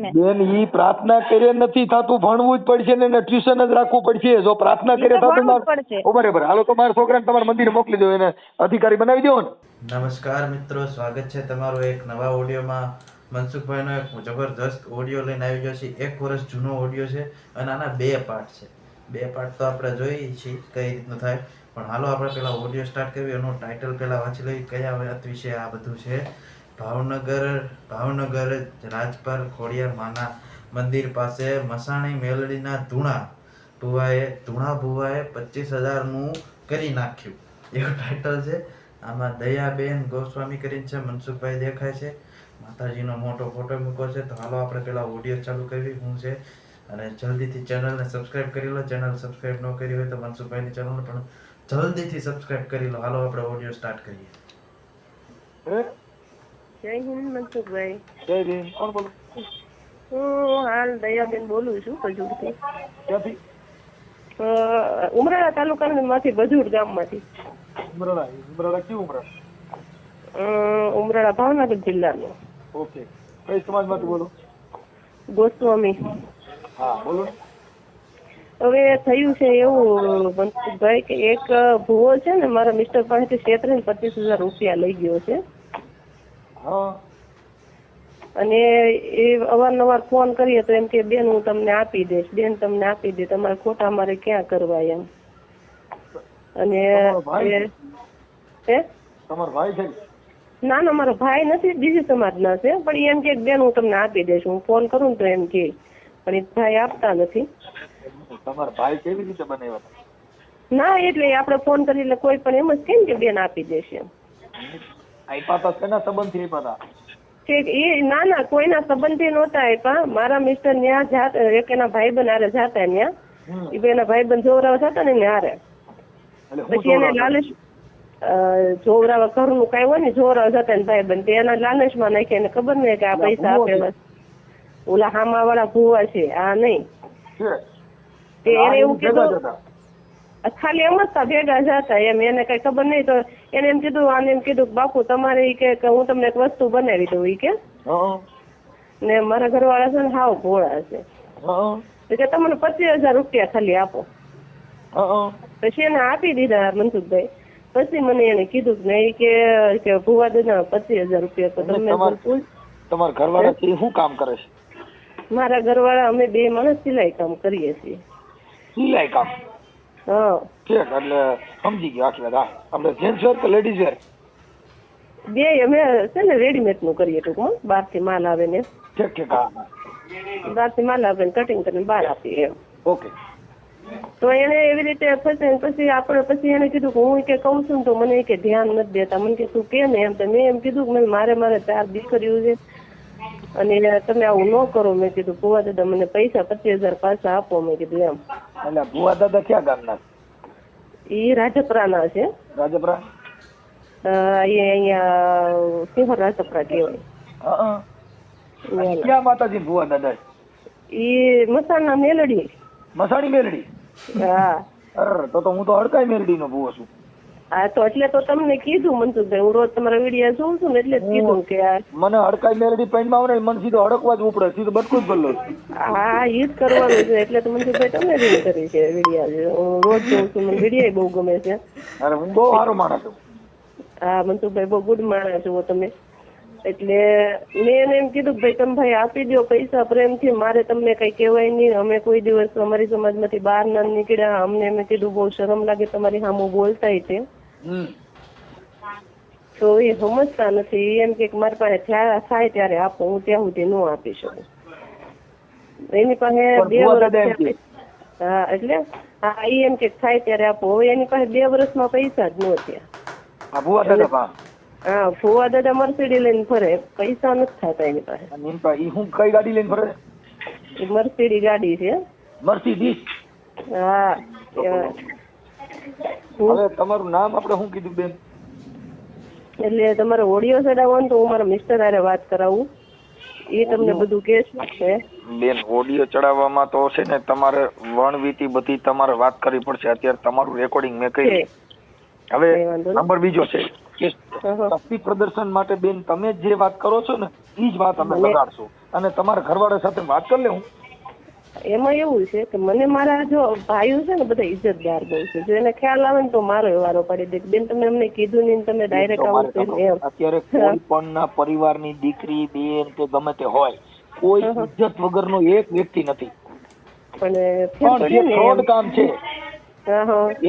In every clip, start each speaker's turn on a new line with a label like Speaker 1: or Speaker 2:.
Speaker 1: ને
Speaker 2: બેન ઈ પ્રાર્થના કરે નથી થતું, ભણવું જ પડશે ને એને ટ્યુશન જ રાખવું પડશે. જો પ્રાર્થના કરે થતું
Speaker 1: ભણવું જ પડશે.
Speaker 2: બરાબર, હાલો તો મારા છોકરાને તમારા મંદિરે મોકલી દો, એને અધિકારી બનાવી દો ને.
Speaker 3: નમસ્કાર મિત્રો, સ્વાગત છે તમારું એક નવા ઓડિયોમાં. મનસુખભાઈનો એક જબરદસ્ત ઓડિયો લઈને આવી ગયો છે. 1 વર્ષ જૂનો ઓડિયો છે અને આના 2 પાર્ટ છે. 2 પાર્ટ તો આપણે જોઈએ છીએ કઈ રીતનું થાય, પણ હાલો આપણે પેલા ઓડિયો સ્ટાર્ટ કરીએ. એનું ટાઇટલ પેલા વાંચી લઈએ કયા વાત વિશે આ બધું છે. ભાવનગર રાજપાલ ખોડિયાર માના મંદિર પાસે મસાણી મેલડીના ધૂણા ભુવાએ 25,000નું કરી નાખ્યું, એવું ટાઇટલ છે. આમાં દયાબેન ગોસ્વામી કરીને છે, મનસુખભાઈ દેખાય છે, માતાજીનો મોટો ફોટો મૂક્યો છે. તો હાલો આપણે પેલા ઓડિયો ચાલુ કરવી શું છે, અને જલ્દીથી ચેનલને સબસ્ક્રાઇબ કરી લો. ચેનલ સબસ્ક્રાઇબ ન કરી હોય તો મનસુખભાઈની ચેનલને પણ જલ્દીથી સબસ્ક્રાઇબ કરી લો. હાલો આપણે ઓડિયો સ્ટાર્ટ કરીએ.
Speaker 4: જય હિન્દ મનસુખભાઈ.
Speaker 2: જય ભીમ. કોણ બોલો?
Speaker 4: હું હાલ દયાબેન બોલું છું ભજૂરથી.
Speaker 2: ક્યાંથી?
Speaker 4: ઉમરાળા તાલુકામાંથી ભજૂર ગામમાંથી.
Speaker 2: ઉમરાળા કયું ઉમરાળા?
Speaker 4: ઉમરાળા ભાવનગર જિલ્લાનો.
Speaker 2: ઓકે, કઈ સમાજમાંથી બોલો?
Speaker 4: ગોસ્વામી.
Speaker 2: હા બોલો.
Speaker 4: હવે થયું છે એવું મનસુખભાઈ કે એક ભૂવો છે ને મારા મિસ્ટર પાસેથી 25,000 રૂપિયા લઈ ગયો છે.
Speaker 2: હા.
Speaker 4: અને એ અવારનવાર ફોન કરીએ તો એમ કે બેન હું તમને આપી દઈશ, બેન તમને આપી દે, તમારે ખોટા મારે ક્યાં કરવા એમ. અને
Speaker 2: તમારો ભાઈ છે?
Speaker 4: ના ના, મારો ભાઈ નથી, બીજી સમાજના છે, પણ એમ કે બેન હું તમને આપી દઈશ, હું ફોન કરું ને તો એમ કે, પણ એ ભાઈ આપતા નથી.
Speaker 2: તમારા ભાઈ કેવી રીતે બનાવ્યા હતા?
Speaker 4: ના એટલે આપણે ફોન કરી એટલે કોઈ પણ એમ જ કેમ કે બેન આપી દેશે એમ.
Speaker 2: આપ્યા હતા શેના સંબંધથી આપ્યા હતા?
Speaker 4: એ ના ના, કોઈના સંબંધી નહોતા આપ્યા. મારા મિસ્ટર ત્યાં જાત એક એના ભાઈબંધ હારે જાતા ત્યાં, એ બે એના ભાઈબંધ જોવરાવ જતા ને હારે. પછી એને લાલચ જોવરાવા ઘરનું કઈ હોય ને જોવરાવ જતા ને ભાઈબંધ એના લાલચમાં નાખી, એને ખબર નહીં કે આ પૈસા આપેલા ઓલા હામા વાળા ભૂવા છે આ નહીં. એને એવું કીધું ખાલી એમ જ ભેગા જતા એમ, એને કઈ ખબર નહીં. તો એને એમ કીધું, આને એમ કીધું બાપુ તમારે કે હું તમને એક વસ્તુ બનાવી દઉં કે ને મારા ઘરવાળા છે ને હાવ ભોળા છે, કે તમને 25,000 રૂપિયા ખાલી આપો. પછી એને આપી દીધા મનસુખભાઈ. પછી મને એને કીધું નહીં કે ભુવા દાદા 25,000 રૂપિયા તો તમે
Speaker 2: તમારા ઘરવાળા શું કામ કરે છે?
Speaker 4: મારા ઘરવાળા અમે 2 માણસ સિલાઈ કામ કરીએ છીએ.
Speaker 2: સિલાઈ કામ?
Speaker 4: હા.
Speaker 2: એટલે સમજી ગયો આખી વાત. આપણે જેન્ટ્સ વેર કે લેડીઝ વેર?
Speaker 4: 2 અમે છે ને રેડીમેડ નું કરીએ ટૂંકમાં, બહારથી માલ આવે ને.
Speaker 2: ઠીક.
Speaker 4: બહારથી માલ આવે ને કટિંગ કરીને બહાર આપીએ એમ.
Speaker 2: ઓકે.
Speaker 4: તો એને એવી રીતે પછી આપણે પછી એને કીધું કે હું કે કહું છું તો મને કે ધ્યાન નથી દેતા. મને કે તું કેમ એમ? તો મેં એમ કીધું કે મારે 4 દીકરીઓ છે અને તમે આવું ન કરો. મેં કીધું ભુવા દાદા મને પૈસા 25,000 પાછા આપો. મેં કીધું એમ.
Speaker 2: એટલે ભુવા દાદા ક્યાં ગામના?
Speaker 4: એ રાજપરાના છે.
Speaker 2: રાજપરા?
Speaker 4: અહીંયા સિંહર રાજપરા કહેવાય.
Speaker 2: ક્યાં માતાજી ભુવા દાદા?
Speaker 4: એ મસાણના મેલડી.
Speaker 2: મસાણી મેલડી?
Speaker 4: હા.
Speaker 2: તો હું તો હડકાઈ મેલડી નો ભુવો છું.
Speaker 4: હા તો એટલે તો તમને કીધું મનસુખભાઈ, હું રોજ તમારા વિડીયો જોઉં છું ને એટલે જ કીધું કે
Speaker 2: મને હડકાઈ મેલડી પેન્ટમાં આવે ને મને સીધો હડકવા જ ઉપડે, સીધો બટકું જ ભરલો.
Speaker 4: હા એ જ કરવાનું છે. એટલે તો મનસુખભાઈ તમને રીલ કરી છે વિડીયો. હું રોજ જોઉં છું, મને વિડીયો બહુ ગમે છે.
Speaker 2: અરે હું બહુ સારો માણસ છું.
Speaker 4: હા મનસુખભાઈ બહુ ગુડ માણસ છો તમે. એટલે મેં એને એમ કીધું કે ભાઈ તમે ભાઈ આપી દો પૈસા પ્રેમથી, મારે તમને કઈ કહેવાય નહીં. અમે કોઈ દિવસ અમારી સમાજમાંથી બહાર ના નીકળ્યા. અમને મેં કીધું બહુ શરમ લાગે તમારી સામે બોલતાય છે. તો એ સમજતા નથી. એમ કે મારી પાસે થાય ત્યારે આપો, હું ત્યાં સુધી ન આપી શકું. એની પાસે 2 વર્ષ. હા એટલે હા એ એમ કે થાય ત્યારે આપો. હવે એની પાસે 2 વર્ષમાં પૈસા જ ન થયા. હા ભુવા દાદા મર્સિડીઝ લઈને ફરે, પૈસા નથી થતા એની પાસે.
Speaker 2: કઈ ગાડી લઈને ફરે?
Speaker 4: મર્સિડીઝ ગાડી છે.
Speaker 2: મર્સિડીઝ?
Speaker 4: હા.
Speaker 2: હવે તમારું નામ આપણે શું કીધું બેન?
Speaker 4: એટલે તમારે ઓડિયો ચડાવવો ને તો હું મારા મિસ્ટર હારે વાત કરાવું, એ તમને બધું કે છે.
Speaker 2: બેન ઓડિયો ચડાવવામાં તો છે ને તમારે વણવીતી બધી તમારે વાત કરવી પડશે. અત્યારે તમારું રેકોર્ડિંગ મેં કરી. હવે નંબર બીજો છે કે શક્તિ પ્રદર્શન માટે બેન તમે જે વાત કરો છો ને એ જ વાત અમે લગાડશું. અને તમારા ઘરવાળા સાથે વાત કરી લે. હું
Speaker 4: એમાં એવું છે કે મને મારા જો ભાઈઓ છે ને બધા ઇજ્જતદાર બહુ છે, જો એને ખ્યાલ આવે ને તો મારો વારો પાડી દે બેન તમે અમને કીધું નહીં ને તમે ડાયરેક્ટ આવું કર્યું એમ.
Speaker 2: અત્યારે કોઈ પણ ના પરિવારની દીકરી બેન કે ગમે તે હોય, કોઈ ઇજ્જત વગરનો એક વ્યક્તિ નથી, પણ જે ફ્રોડ કામ છે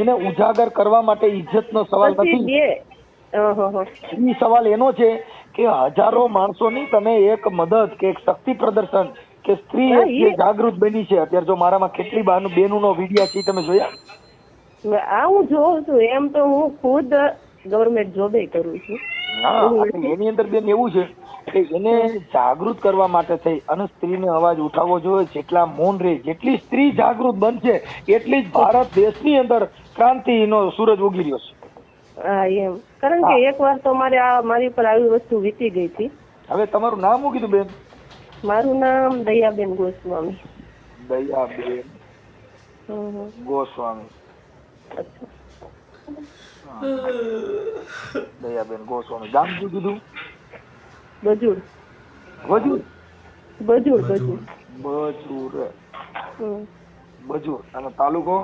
Speaker 2: એને ઉજાગર કરવા માટે ઇજ્જતનો સવાલ નથી. એ સવાલ એનો છે કે હજારો માણસોની તમે એક મદદ કે એક શક્તિ પ્રદર્શન કે સ્ત્રી એક જે જાગૃત બની છે અત્યારે, જો મારામાં કેટલી બેનોનો વિડિયા છે તમે જોયા?
Speaker 4: આ હું જોઉં છું, એમ તો હું ખુદ ગવર્મેન્ટ જોબે કરું છું.
Speaker 2: એની અંદર બેન એવું છે કે એને જાગૃત કરવા માટે થઈ અને સ્ત્રીને અવાજ ઉઠાવવો જોઈએ. જેટલા મૌન રહે, જેટલી સ્ત્રી જાગૃત બનશે એટલી જ ભારત દેશની અંદર ક્રાંતિનો સૂરજ ઉગી રહ્યો છે.
Speaker 4: હા એમ, કારણ કે એક વાર તો મારી પર આવી વસ્તુ વીતી ગઈ હતી.
Speaker 2: હવે તમારું નામ શું કીધું બેન?
Speaker 4: મારું નામ દયાબેન ગોસ્વામી.
Speaker 2: દયાબેન ગોસ્વામી. દયાબેન ગોસ્વામી. ગામ શું કીધું?
Speaker 4: બજુડ.
Speaker 2: બજુડ.
Speaker 4: બજુડ. બજુડ.
Speaker 2: બજુડ. અને તાલુકો?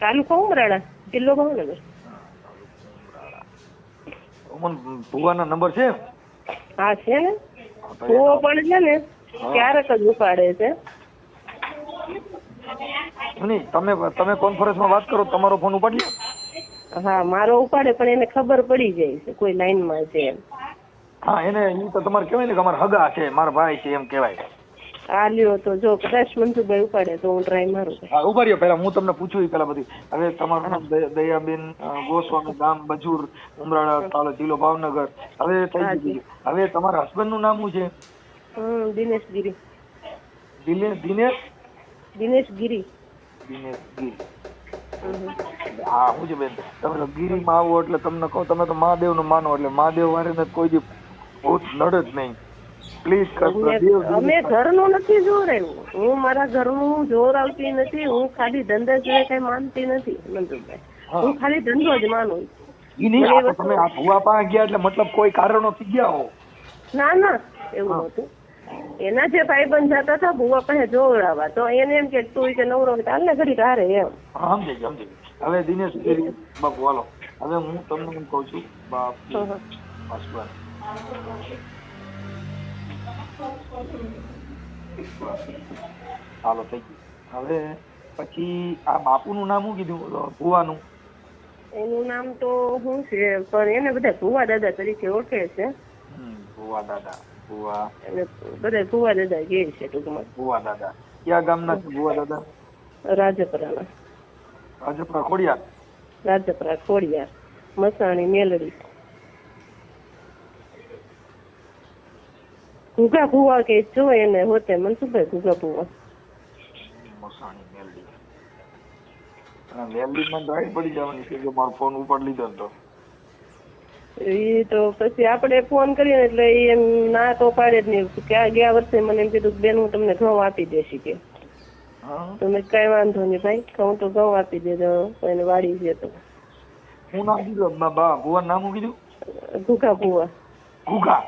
Speaker 4: તાલુકો ઉમરાળા, જિલ્લો ભાવનગર.
Speaker 2: ભુવાના નંબર છે?
Speaker 4: હા છે ને, ભુવો પણ છે ને ક્યારેક જ ઉપાડે છે.
Speaker 2: તમે કોન્ફરન્સમાં વાત કરો, તમારો ફોન ઉપાડી લે.
Speaker 4: હા મારો ઉપાડે, પણ એને ખબર પડી જાય છે કોઈ લાઈનમાં છે એમ.
Speaker 2: હા એને ઈ તો તમારે કહેવાય ને કે અમારા હગા છે, મારા ભાઈ છે એમ કહેવાય.
Speaker 4: આ લ્યો તો જો કદાચ મનસુખભાઈ ઉપાડે તો હું ટ્રાય મારું.
Speaker 2: હા ઉભા રહ્યો, પેલા હું તમને પૂછું પેલા બધી. હવે તમારું નામ દયાબેન ગોસ્વામી, ગામ બજુર, ઉમરાળા, તાલુકો જિલ્લો ભાવનગર. હવે થઈ ગયું. હવે તમારા હસબન્ડ નું નામ શું છે?
Speaker 4: દિનેશ ગીરી.
Speaker 2: દિનેશ ગીરી. હા શું છે બેન, તમે ગીરીમાં આવો એટલે તમને કહું, તમે તો મહાદેવ નું માનો એટલે મહાદેવ વાળે કોઈ દી ભૂત નડે જ નહીં. પ્લીઝ
Speaker 4: અમે ઘરનું નથી જોરાયું, હું મારા ઘરનું જોરાવતી નથી. હું ખાલી ધંધા સિવાય કઈ માનતી નથી મનસુખભાઈ. હું ખાલી ધંધો જ માનું.
Speaker 2: તમે આ ભુવા પાસે ગયા એટલે મતલબ કોઈ કારણોથી ગયા હો?
Speaker 4: ના એવું નતું. એના જે ભાઈબંધ જતા હતા ભુવા પાસે જોવડાવવા, તો એને એમ કે તું કે નવરો હાલ ને ઘડી હારે એમ.
Speaker 2: સમજી ગયો. હવે દિનેશ બાપુ હાલો, હવે હું તમને એમ કઉ છું બાપુ હસબન્ડ. હાલો થઈ ગયું. હવે પછી આ બાપુ નું નામ શું કીધું ભુવાનું?
Speaker 4: એનું નામ તો શું છે, પણ એને બધા ભુવા દાદા તરીકે ઓળખે છે.
Speaker 2: ભુવા દાદા. ભુવા
Speaker 4: એટલે બધા ભુવા દાદા કહે છે ટૂંકમાં.
Speaker 2: ભુવા દાદા ક્યાં ગામના છે ભુવા દાદા?
Speaker 4: રાજપરાના.
Speaker 2: રાજપરા ખોડિયાર.
Speaker 4: રાજપરા ખોડિયાર, મસાણી મેલડી. ઘુઘા ભુવા કે જો એને હોતે મનસુખભાઈ ઘુઘા ભુવા.
Speaker 2: મસાણી મેલડી. મેલડી માં રાઈટ પડી જવાની છે જો મારો ફોન ઉપાડ લીધો તો.
Speaker 4: એ તો પછી આપણે ફોન કરીએ એટલે એમ ના તો પાડે જ નહીં. ગયા વર્ષે મને એમ કીધું બેન હું તમને ઘઉં આપી દેશી કે. તમે કઈ વાંધો નહીં ભાઈ, હું તો ઘઉં આપી દેજો એને વાડી છે તો.
Speaker 2: હું નામ કીધું ભુવા નામ શું કીધું?
Speaker 4: ઘુઘા ભુવા.
Speaker 2: ઘુઘા?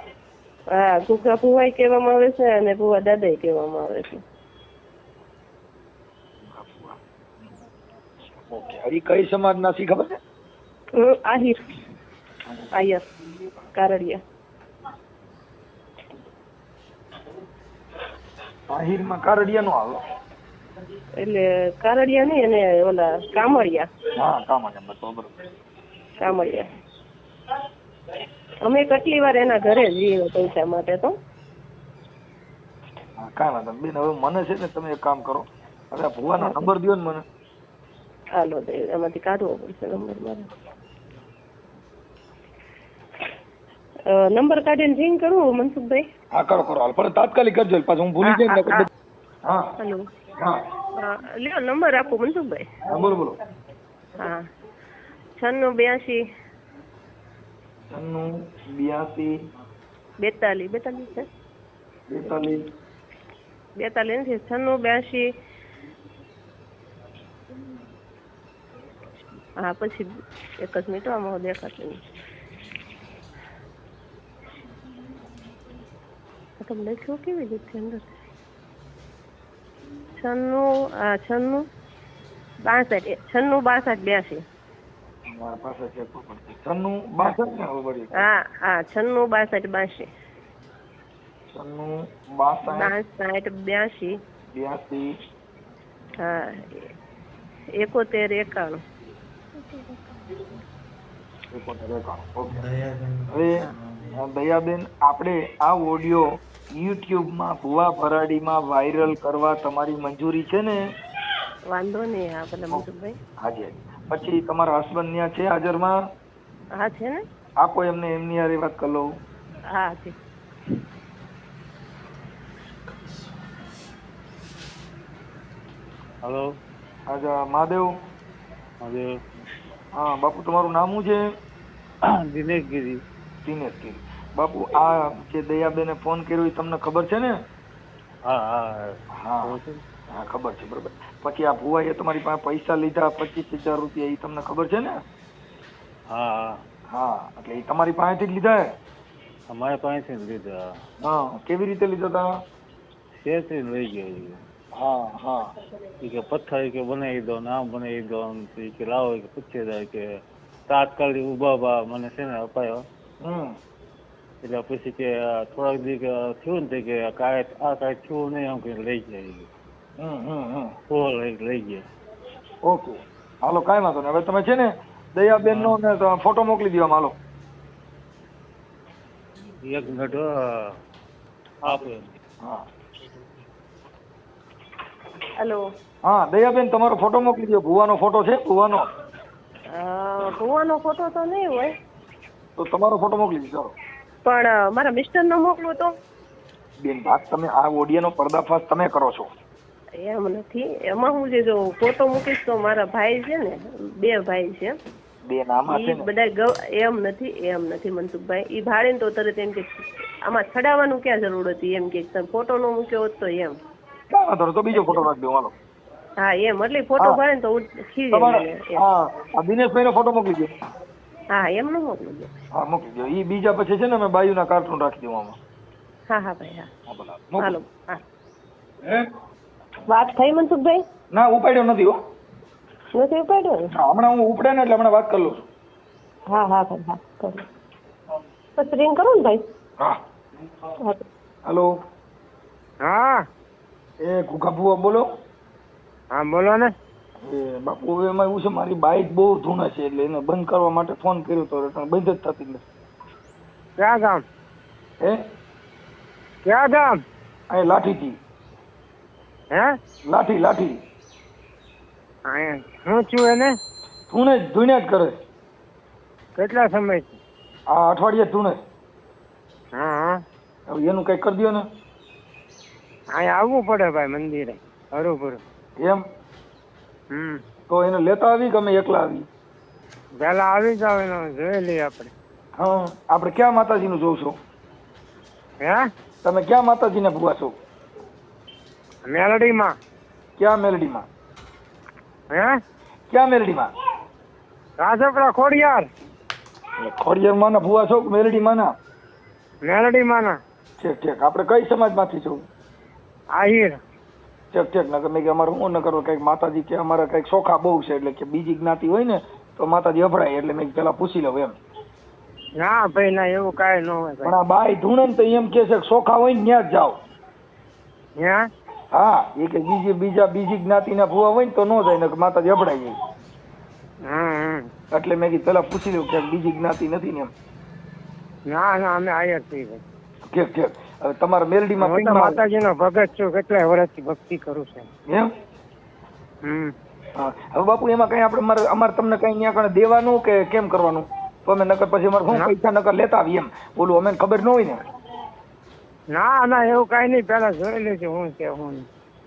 Speaker 4: હા ઘુઘા ભુવા કહેવામાં આવે છે અને ભુવા દાદા કહેવામાં આવે છે.
Speaker 2: ઓકે. એ કઈ સમાજ ના છે ખબર છે?
Speaker 4: આહિર. આયર કારડિયા.
Speaker 2: આહિર માં કારડિયા નો આવે
Speaker 4: એટલે કારડિયા નહીં, અને ઓલા કામળિયા.
Speaker 2: હા કામળિયા બરોબર.
Speaker 4: કામળિયા. અમે કેટલી વાર એના ઘરે જઈએ પૈસા માટે તો.
Speaker 2: હા કાંઈ વાંધો બેન. હવે મને છે ને તમે એક કામ કરો, હવે ભુવાનો નંબર દો ને મને.
Speaker 4: હાલો એમાંથી કાઢવો પડશે નંબર મારે. નંબર કાઢીને રિંગ કરું મનસુખભાઈ?
Speaker 2: હા કરો હાલ, પણ તાત્કાલિક કરજો પાછું હું ભૂલી જાય ને. હા
Speaker 4: હેલો.
Speaker 2: હા
Speaker 4: લ્યો નંબર આપો મનસુખભાઈ.
Speaker 2: હા બોલો.
Speaker 4: હા 9682
Speaker 2: 9682
Speaker 4: 42 છે 42 નથી 9682. હા પછી એક જ મિનિટ આમાં દેખાશે નહીં. તમે લખ્યું કેવી રીતે અંદર 96 62 82
Speaker 2: મારા પાસે છે 96 62 ને હવે બળી
Speaker 4: હા 96 62 82
Speaker 2: 96 62 82
Speaker 4: હા 71 91
Speaker 2: હવે દયાબેન આપણે આ ઓડિયો યુટ્યુબમાં ભુવા ભરાડીમાં વાયરલ કરવા તમારી મંજૂરી છે ને?
Speaker 4: વાંધો નહીં. હા ભલે મનસુખભાઈ.
Speaker 2: હાજી. પછી તમારા હસબન્ડ ત્યાં છે હાજરમાં?
Speaker 4: હા છે ને.
Speaker 2: આપો એમને એમની હારે વાત કરી લઉં.
Speaker 4: હા જી.
Speaker 1: હેલો.
Speaker 2: હા મહાદેવ.
Speaker 1: મહાદેવ.
Speaker 2: હા બાપુ તમારું નામ શું છે?
Speaker 1: દિનેશગીરી.
Speaker 2: દિનેશગીરી. બાપુ આ જે દયાબેને ફોન કર્યો એ તમને ખબર છે ને?
Speaker 1: હા હા
Speaker 2: હા હા ખબર છે બરોબર. પછી આ ભુવાએ તમારી પાસે પૈસા લીધા 25,000 રૂપિયા એ તમને ખબર છે ને?
Speaker 1: હા હા
Speaker 2: હા એટલે એ તમારી પાસેથી જ લીધા હે?
Speaker 1: અમારે પાસેથી જ લીધા.
Speaker 2: હા કેવી રીતે લીધા હતા?
Speaker 1: શેરથી લઈ ગયા.
Speaker 2: હા હા
Speaker 1: એ કે પથ્થર કે બનાવી દો નામ બનાવી દો કે લાવો કે પૂછે જાય કે તાત્કાલિક ઉભા મને છે ને અપાયો. એટલે પછી કે થોડાક દી થયું ને કે કાંઈ થયું નહીં એમ કે લઈ ગયા. લઈ ગયા.
Speaker 2: ઓકે હાલો કાંઈ વાંધો નહીં. હવે તમે છે ને દયાબેન નો ફોટો મોકલી દો હાલો.
Speaker 1: એક મિનિટ આપો.
Speaker 2: હા
Speaker 4: હેલો.
Speaker 2: હા દયાબેન તમારો ફોટો મોકલી દો. ભુવાનો ફોટો છે? ભુવાનો
Speaker 4: ફોટો તો નહીં હોય.
Speaker 2: તો તમારો ફોટો મોકલી દો.
Speaker 4: પણ મારા મિસ્ટર નો મોકલો તો.
Speaker 2: બેન વાત તમે આ ઓડિયોનો પર્દાફાશ તમે કરો છો.
Speaker 4: એમ નથી. એમાં હું જે જો ફોટો મૂકીશ તો મારા ભાઈ છે ને 2 ભાઈ છે.
Speaker 2: બેન આમાં છે ને
Speaker 4: બધા એમ નથી મનસુખભાઈ. ઈ ભાડે તો તરત એમ કે આમાં છડાવવાનું ક્યાં જરૂર હતી એમ કે તમે ફોટો નો મૂક્યો હોત તો એમ.
Speaker 2: તો બીજો ફોટો રાખી દો હાલો.
Speaker 4: હા એમ એટલે ફોટો ભાડે તો
Speaker 2: હા દિનેશભાઈ નો ફોટો મોકલી દો.
Speaker 4: હા એમ નો મોકલી દો.
Speaker 2: હા મોકલી દો. ઈ બીજા પછી છે ને અમે બાયુના કાર્ટૂન રાખી દઉં આમાં.
Speaker 4: હા ભાઈ હા.
Speaker 2: હાલો.
Speaker 4: હા વાત થઈ મનસુખભાઈ?
Speaker 2: ના ઉપાડ્યો નથી હો.
Speaker 4: નથી ઉપાડ્યો?
Speaker 2: હમણાં હું ઉપડે ને એટલે હમણાં વાત કરી લઉં.
Speaker 4: હા ભાઈ હા કરો. પછી રિંગ કરો ને ભાઈ.
Speaker 2: હા હેલો.
Speaker 1: હા
Speaker 2: એ ગુગા ભુવા બોલો.
Speaker 1: હા બોલો ને.
Speaker 2: એ બાપુ હવે એમાં એવું છે મારી બાઈક બહુ ધૂણે છે એટલે એને બંધ કરવા માટે ફોન કર્યો તો બંધ જ થતી નથી.
Speaker 1: ક્યાં ગામ?
Speaker 2: હે
Speaker 1: ક્યાં ગામ?
Speaker 2: અહીં લાઠીથી.
Speaker 1: હે
Speaker 2: લાઠી.
Speaker 1: શું છું એને?
Speaker 2: ધૂણે જ કરે.
Speaker 1: કેટલા સમયથી?
Speaker 2: આ અઠવાડિયે ધૂણે.
Speaker 1: હા
Speaker 2: હવે એનું કઈ કરી દો ને.
Speaker 1: અહીંયા આવવું પડે ભાઈ મંદિરે હરું.
Speaker 2: એમ તો એને લેતા આવી કે અમે એકલા આવી?
Speaker 1: પેલા આવી જાવ એને જોઈ લઈએ આપણે.
Speaker 2: હા આપણે ક્યાં માતાજીનું જોઉં છો?
Speaker 1: હે
Speaker 2: તમે ક્યાં માતાજીને ભૂવા છો?
Speaker 1: મેલડીમાં.
Speaker 2: ક્યાં મેલડીમાં?
Speaker 1: હે
Speaker 2: ક્યાં મેલડીમાં?
Speaker 1: રાજપરા ખોડિયાર.
Speaker 2: ખોડિયારમાં ના ભૂવા છો મેલડીમાં ના?
Speaker 1: મેલડીમાં ના.
Speaker 2: ઠીક આપણે કઈ સમાજમાંથી છો?
Speaker 1: આહિર.
Speaker 2: ઠીક નકર મેં કે અમારે શું ન કરો કઈક માતાજી કે અમારે કઈક શોખા બહુ છે એટલે કે બીજી જ્ઞાતિ હોય ને તો માતાજી અભડાય એટલે મેં પેલા પૂછી લઉં એમ.
Speaker 1: ના ભાઈ ના એવું કાંઈ ન હોય.
Speaker 2: પણ આ બાઈ ધૂણે ને તો એમ કે છે શોખા હોય ને ત્યાં જ જાઓ.
Speaker 1: હે
Speaker 2: હા એ કે બીજી જ્ઞાતિના ભૂવા હોય ને તો ન જાય ને માતાજી અભડાઈ જાય. એટલે મેં કીધું પેલા પૂછી લઉં કે બીજી જ્ઞાતિ નથી ને એમ.
Speaker 1: ના અમે આહિર છીએ.
Speaker 2: ઠીક હવે તમારા મેલડીમાં
Speaker 1: માતાજીનો ભગત છું. કેટલા વર્ષથી ભક્તિ કરું છું
Speaker 2: એમ. હવે બાપુ એમાં કઈ આપણે અમારે તમને કઈ ત્યાં કણે દેવાનું કે કેમ કરવાનું? તો અમે નકર પછી અમારે શું પૈસા નકર લેતા આવી એમ બોલું અમે ખબર ન હોય ને.
Speaker 1: ના એવું કઈ નહીં. પેલા જોઈ લેજો હું છે હું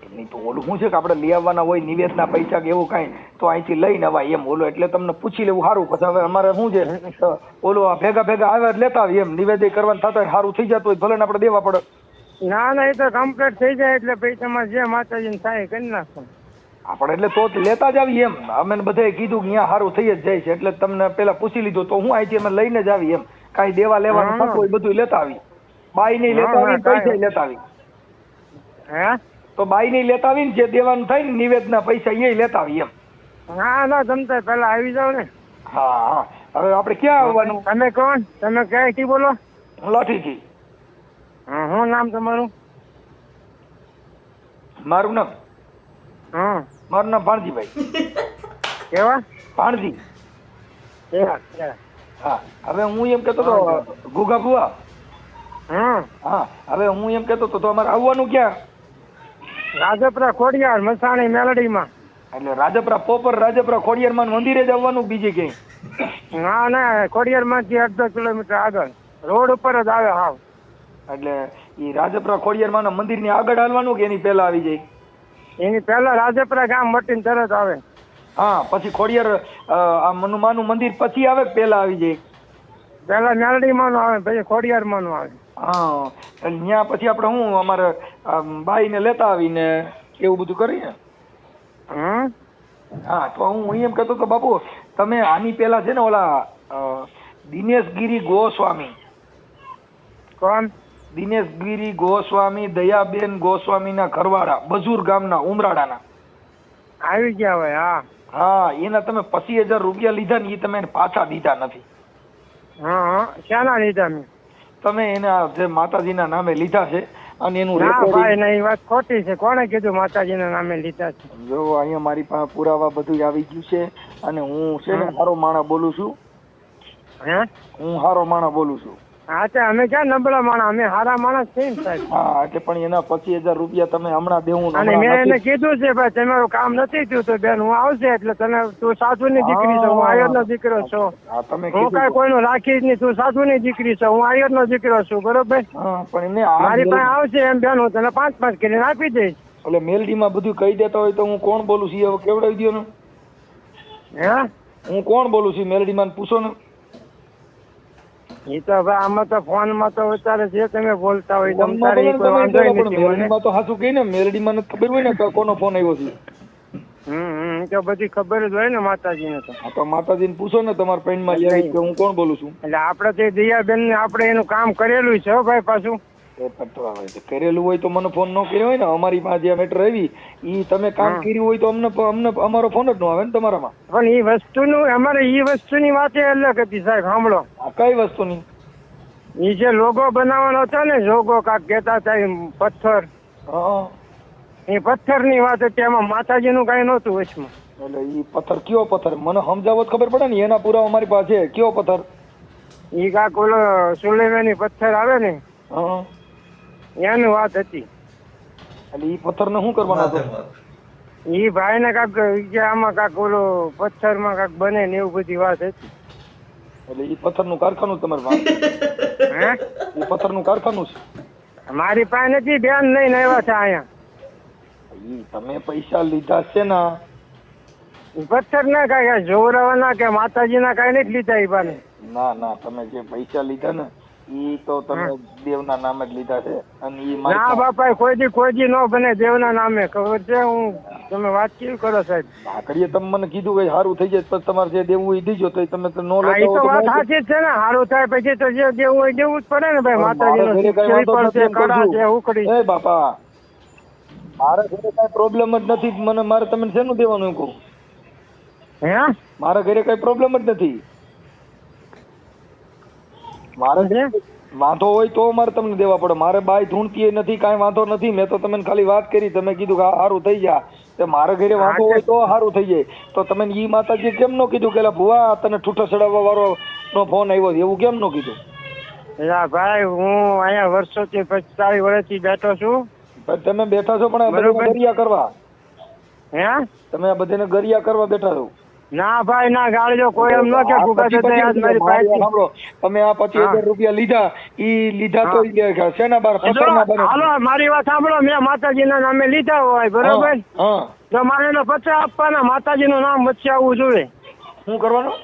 Speaker 2: નહીં તો ઓલું શું છે કે આપણે લઈ આવવાના હોય નિવેદના પૈસા કે એવું કઈ તો અહીંથી લઈને અવાય એમ. ઓલું એટલે તમને પૂછી લેવું સારું. પછી હવે અમારે શું છે ઓલું ભેગા આવે લેતા આવી એમ. નિવેદન કરવાનું થતા હોય સારું થઈ જતું હોય ભલે આપણે દેવા પડે.
Speaker 1: ના એ તો કમ્પ્લીટ થઈ જાય એટલે પછી તમારે જે માતાજીને થાય કરી નાખો
Speaker 2: આપણે. એટલે તો લેતા જ આવી એમ. અમે બધાએ કીધું કે અહીંયા સારું થઈ જ જાય છે એટલે તમને પેલા પૂછી લીધું તો હું અહીંથી અમે લઈને જ આવી એમ. કાંઈ દેવા લેવાનું થતું હોય બધું લેતા આવી. બાઈ નહીં લેતા આવી પૈસા લેતા આવી
Speaker 5: હે
Speaker 2: તો બાઈ નહીં લેતા આવી ને જે દેવાનું થાય ને નિવેદના પૈસા એ લેતા આવી એમ.
Speaker 5: ના ના તમે પેલા આવી જાવ ને.
Speaker 2: હા હા હવે આપણે ક્યાં આવવાનું?
Speaker 5: તમે કોણ? તમે ક્યાંથી બોલો?
Speaker 2: લાઠીથી.
Speaker 5: શું નામ તમારું?
Speaker 2: મારું નામ મારું નામ ભાણજીભાઈ.
Speaker 5: કેવા?
Speaker 2: ભાણજી.
Speaker 5: કેવા?
Speaker 2: હા હવે હું એમ કેતો તો ગુગા બુઆ. હા હવે હું એમ કેતો તો અમારે આવવાનું ક્યાં?
Speaker 5: રાજપરા ખોડિયાર મસાણી મેલડીમાં.
Speaker 2: એટલે રાજપરા પોપર રાજપરા ખોડિયારમાં મંદિરે જ આવવાનું બીજે ક્યાંય?
Speaker 5: ના ના ખોડિયારમાંથી 1.5 કિલોમીટર આગળ રોડ ઉપર જ આવે હાવ.
Speaker 2: એટલે ઈ રાજપરા ખોડિયારમાં મંદિરની આગળ હાલવાનું કે એની પહેલા આવી જાય?
Speaker 5: એની પહેલા રાજપરા ગામ મટીને તરત આવે.
Speaker 2: હા પછી ખોડિયાર આ હનુમાનનું મંદિર પછી આવે કે પહેલા આવી જાય?
Speaker 5: પહેલા મેલડીમાં નું આવે પછી ખોડિયારમાં નું આવે.
Speaker 2: હા એટલે ત્યાં પછી આપણે હું અમારે બાઈને લેતા આવીને એવું બધું કરીએ. હા તો હું એમ કહેતો તો બાપુ તમે આની પહેલા છે ને ઓલા દિનેશગીરી ગોસ્વામી.
Speaker 5: કોણ?
Speaker 2: દિનેશગીરી ગોસ્વામી દયાબેન ગોસ્વામીના ઘરવાળા બજુર ગામના ઉમરાડાના
Speaker 5: આવી ગયા હોય. હા
Speaker 2: હા એના તમે 25,000 રૂપિયા લીધા ને એ તમે પાછા દીધા નથી.
Speaker 5: હા શાના લીધા મેં?
Speaker 2: તમે એના જે માતાજીના નામે લીધા છે અને એનું
Speaker 5: ના
Speaker 2: રેકોર્ડિંગ.
Speaker 5: ભાઈ નહીં, વાત ખોટી છે. કોણે કીધું માતાજીના નામે લીધા છે?
Speaker 2: જો અહીંયા મારી પાસે પુરાવા બધું આવી ગયું છે અને હું છે ને સારો માણસ બોલું છું.
Speaker 5: હે
Speaker 2: હું સારો માણસ બોલું છું.
Speaker 5: હા તે અમે ક્યાં નબળા માણસ? અમે સારા માણસ છીએ ને સાહેબ.
Speaker 2: હા એટલે પણ એના 25,000 રૂપિયા તમે હમણાં દેવું
Speaker 5: અને મેં એને કીધું છે ભાઈ તમારું કામ નથી થયું તો બેન હું આવશે એટલે તને તું સાધુની દીકરી છો, હું આયરનો દીકરો છું.
Speaker 2: તમે
Speaker 5: હું કાંઈ કોઈનું રાખીશ નહીં. તું સાધુની દીકરી છો, હું આયરનો દીકરો છું. બરોબર?
Speaker 2: પણ એમને
Speaker 5: મારી પાસે આવશે એમ બેન હું તને 5-5 કરીને આપી દઈશ.
Speaker 2: એટલે મેલડીમાં બધું કહી દેતા હોય તો હું કોણ બોલું છું હવે કેવડાવી દો ને.
Speaker 5: હે
Speaker 2: હું કોણ બોલું છું મેલડીમાં પૂછો ને.
Speaker 5: એ તો ભાઈ આમાં તો ફોન માં તો અત્યારે જે તમે બોલતા હોય તમ તારે ઈ કોઈ વાંધો ય નથી મને.
Speaker 2: મેલડીમાં તો હાચું કહી ને મેલડીમાં નથી ખબર હોય ને કે કોનો ફોન આવ્યો છે.
Speaker 5: તો બધી ખબર જ હોય ને માતાજીને તો.
Speaker 2: હા તો માતાજીને પૂછો ને તમારા પેન્ડમાં કે હું કોણ બોલું છું.
Speaker 5: એટલે આપણે તે દયાબેન ને આપણે એનું કામ કરેલું છે હો ભાઈ પાછું.
Speaker 2: કરેલું હોય તો મને ફોન ન કર્યો હોય ને. અમારી પાસે જે મેટર આવી ઈ તમે કામ કર્યું હોય તો અમને અમારો ફોન જ ન આવે ને તમારામાં.
Speaker 5: પણ ઈ વસ્તુનું અમારે ઈ વસ્તુની વાત અલગ હતી સાહેબ. સાંભળો
Speaker 2: કઈ વસ્તુની?
Speaker 5: ઈ જે લોગો બનાવવાનો હતો ને લોગો કાક કહેતા હતા પથ્થર. એ પથ્થરની વાત હતી. એમાં માતાજીનું કઈ નહોતું વચમાં.
Speaker 2: એટલે ઈ પથ્થર કયો પથ્થર મને સમજાવો તો ખબર પડે ને. એના પુરાવા અમારી પાસે છે. કયો પથ્થર?
Speaker 5: ઈ કાક ઓલો સુલેમાની પથ્થર આવે ને એની વાત હતી.
Speaker 2: એટલે ઈ પથ્થર ને શું કરવાનો હતો?
Speaker 5: ઈ ભાઈ ને કાક કે આમાં કાક ઓલો પથ્થર માં કાક બને ને એવું બધી વાત હતી.
Speaker 2: એટલે ઈ પથ્થર નું કારખાનું તમારી પાસે?
Speaker 5: હે
Speaker 2: ઈ પથ્થર નું કારખાનું છે?
Speaker 5: મારી પાસે નથી બેન લઈને આવ્યા છે અહીંયા.
Speaker 2: ઈ તમે પૈસા લીધા છે ને
Speaker 5: પથ્થર ના કઈ જોરાવાના કે માતાજીના કઈ નથી લીધા ઈ બાને.
Speaker 2: ના ના તમે જે પૈસા લીધા ને ઈ તો તમે દેવના નામે જ લીધા છે. અને ઈ
Speaker 5: ના બાપા કોઈ દી નો બને દેવના નામે. ખબર છે? હું તમે વાત કેવી કરો સાહેબ?
Speaker 2: આકડીએ તમે મને કીધું કે સારું થઈ જાય પછી તમારે જે દેવું હોય દીજો તો તમે તો નો
Speaker 5: એ તો વાત સાચી જ છે ને. સારું થાય પછી તો જે દેવું હોય દેવું જ પડે ને ભાઈ. માતાજીનો છે ઉકડી.
Speaker 2: એ બાપા મારા ઘરે કઈ પ્રોબ્લેમ જ નથી. મને મારે તમને શેનું દેવાનું કહું?
Speaker 5: હે
Speaker 2: મારા ઘરે કઈ પ્રોબ્લેમ જ નથી. મારે વાંધો હોય તો મારે તમને દેવા પડે. મારે બાઈ ધૂણતી નથી, કાંઈ વાંધો નથી. મેં તો તમને ખાલી વાત કરી, તમે કીધું કે સારું થઈ જા. મારે ઘરે વાંધો હોય તો સારું થઈ જાય. તો તમે ઈ માતાજી કેમ ન કીધું કે ભુવા તને ઠૂઠો ચડાવવા વાળો નો ફોન આવ્યો એવું કેમ ન કીધું?
Speaker 5: ભાઈ હું અહીંયા વર્ષોથી 45 વર્ષથી બેઠો છું.
Speaker 2: તમે બેઠા છો પણ ગરિયા કરવા.
Speaker 5: હે
Speaker 2: તમે આ બધાને ગરિયા કરવા બેઠા છો?
Speaker 5: ના ભાઈ ના ગાળજો કોઈ એમ ન કે ભૂખા છે મારી પાસે.
Speaker 2: સાંભળો તમે આ 25,000 રૂપિયા લીધા ઈ લીધા તો શેના બાર પથ્થરના બને?
Speaker 5: હાલો મારી વાત સાંભળો. મેં માતાજીના નામે લીધા હોય બરોબર તો મારે એને 50 આપવાના. માતાજીનું નામ વચ્ચે આવવું જોઈએ.
Speaker 2: શું કરવાનું?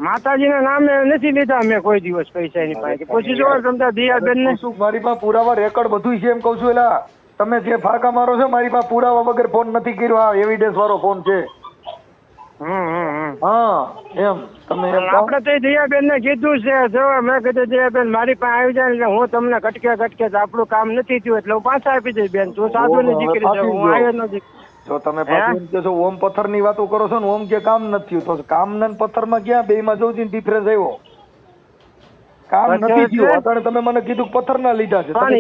Speaker 5: માતાજીના નામે નથી લીધા મેં કોઈ દિવસ પૈસા એની પાસે. પૂછી જો તમે દિયાબેન ને.
Speaker 2: મારી પાસે પુરાવા રેકોર્ડ બધું છે એમ કઉ છું. એલા તમે જે ફાંકા મારો છો મારી પાસે પુરાવા વગર ફોન નથી કર્યો. આ એવિડન્સ વાળો ફોન છે. હા એમ તમે એમ કહો.
Speaker 5: આપડે તો દયાબેન ને કીધું છે, જો મેં કીધું દયાબેન મારી પાસે આવી જાય એટલે હું તમને કટકે આપણું કામ નથી થયું એટલે હું પાછા આપી દઈશ બેન. તું સાધુ ની દીકરી છે, હું આયર નો દીકરી.
Speaker 2: જો તમે પાછું એમ કહો છો ઓમ પથ્થર ની વાતો કરો છો ને ઓમ કે કામ નથી થયું, તો કામ ને પથ્થર માં ક્યાં બે માં જોઉં ડિફરન્સ આવ્યો? કામ નથી થયું અત્યારે તમે મને કીધું પથ્થર ના લીધા છે.
Speaker 5: પણ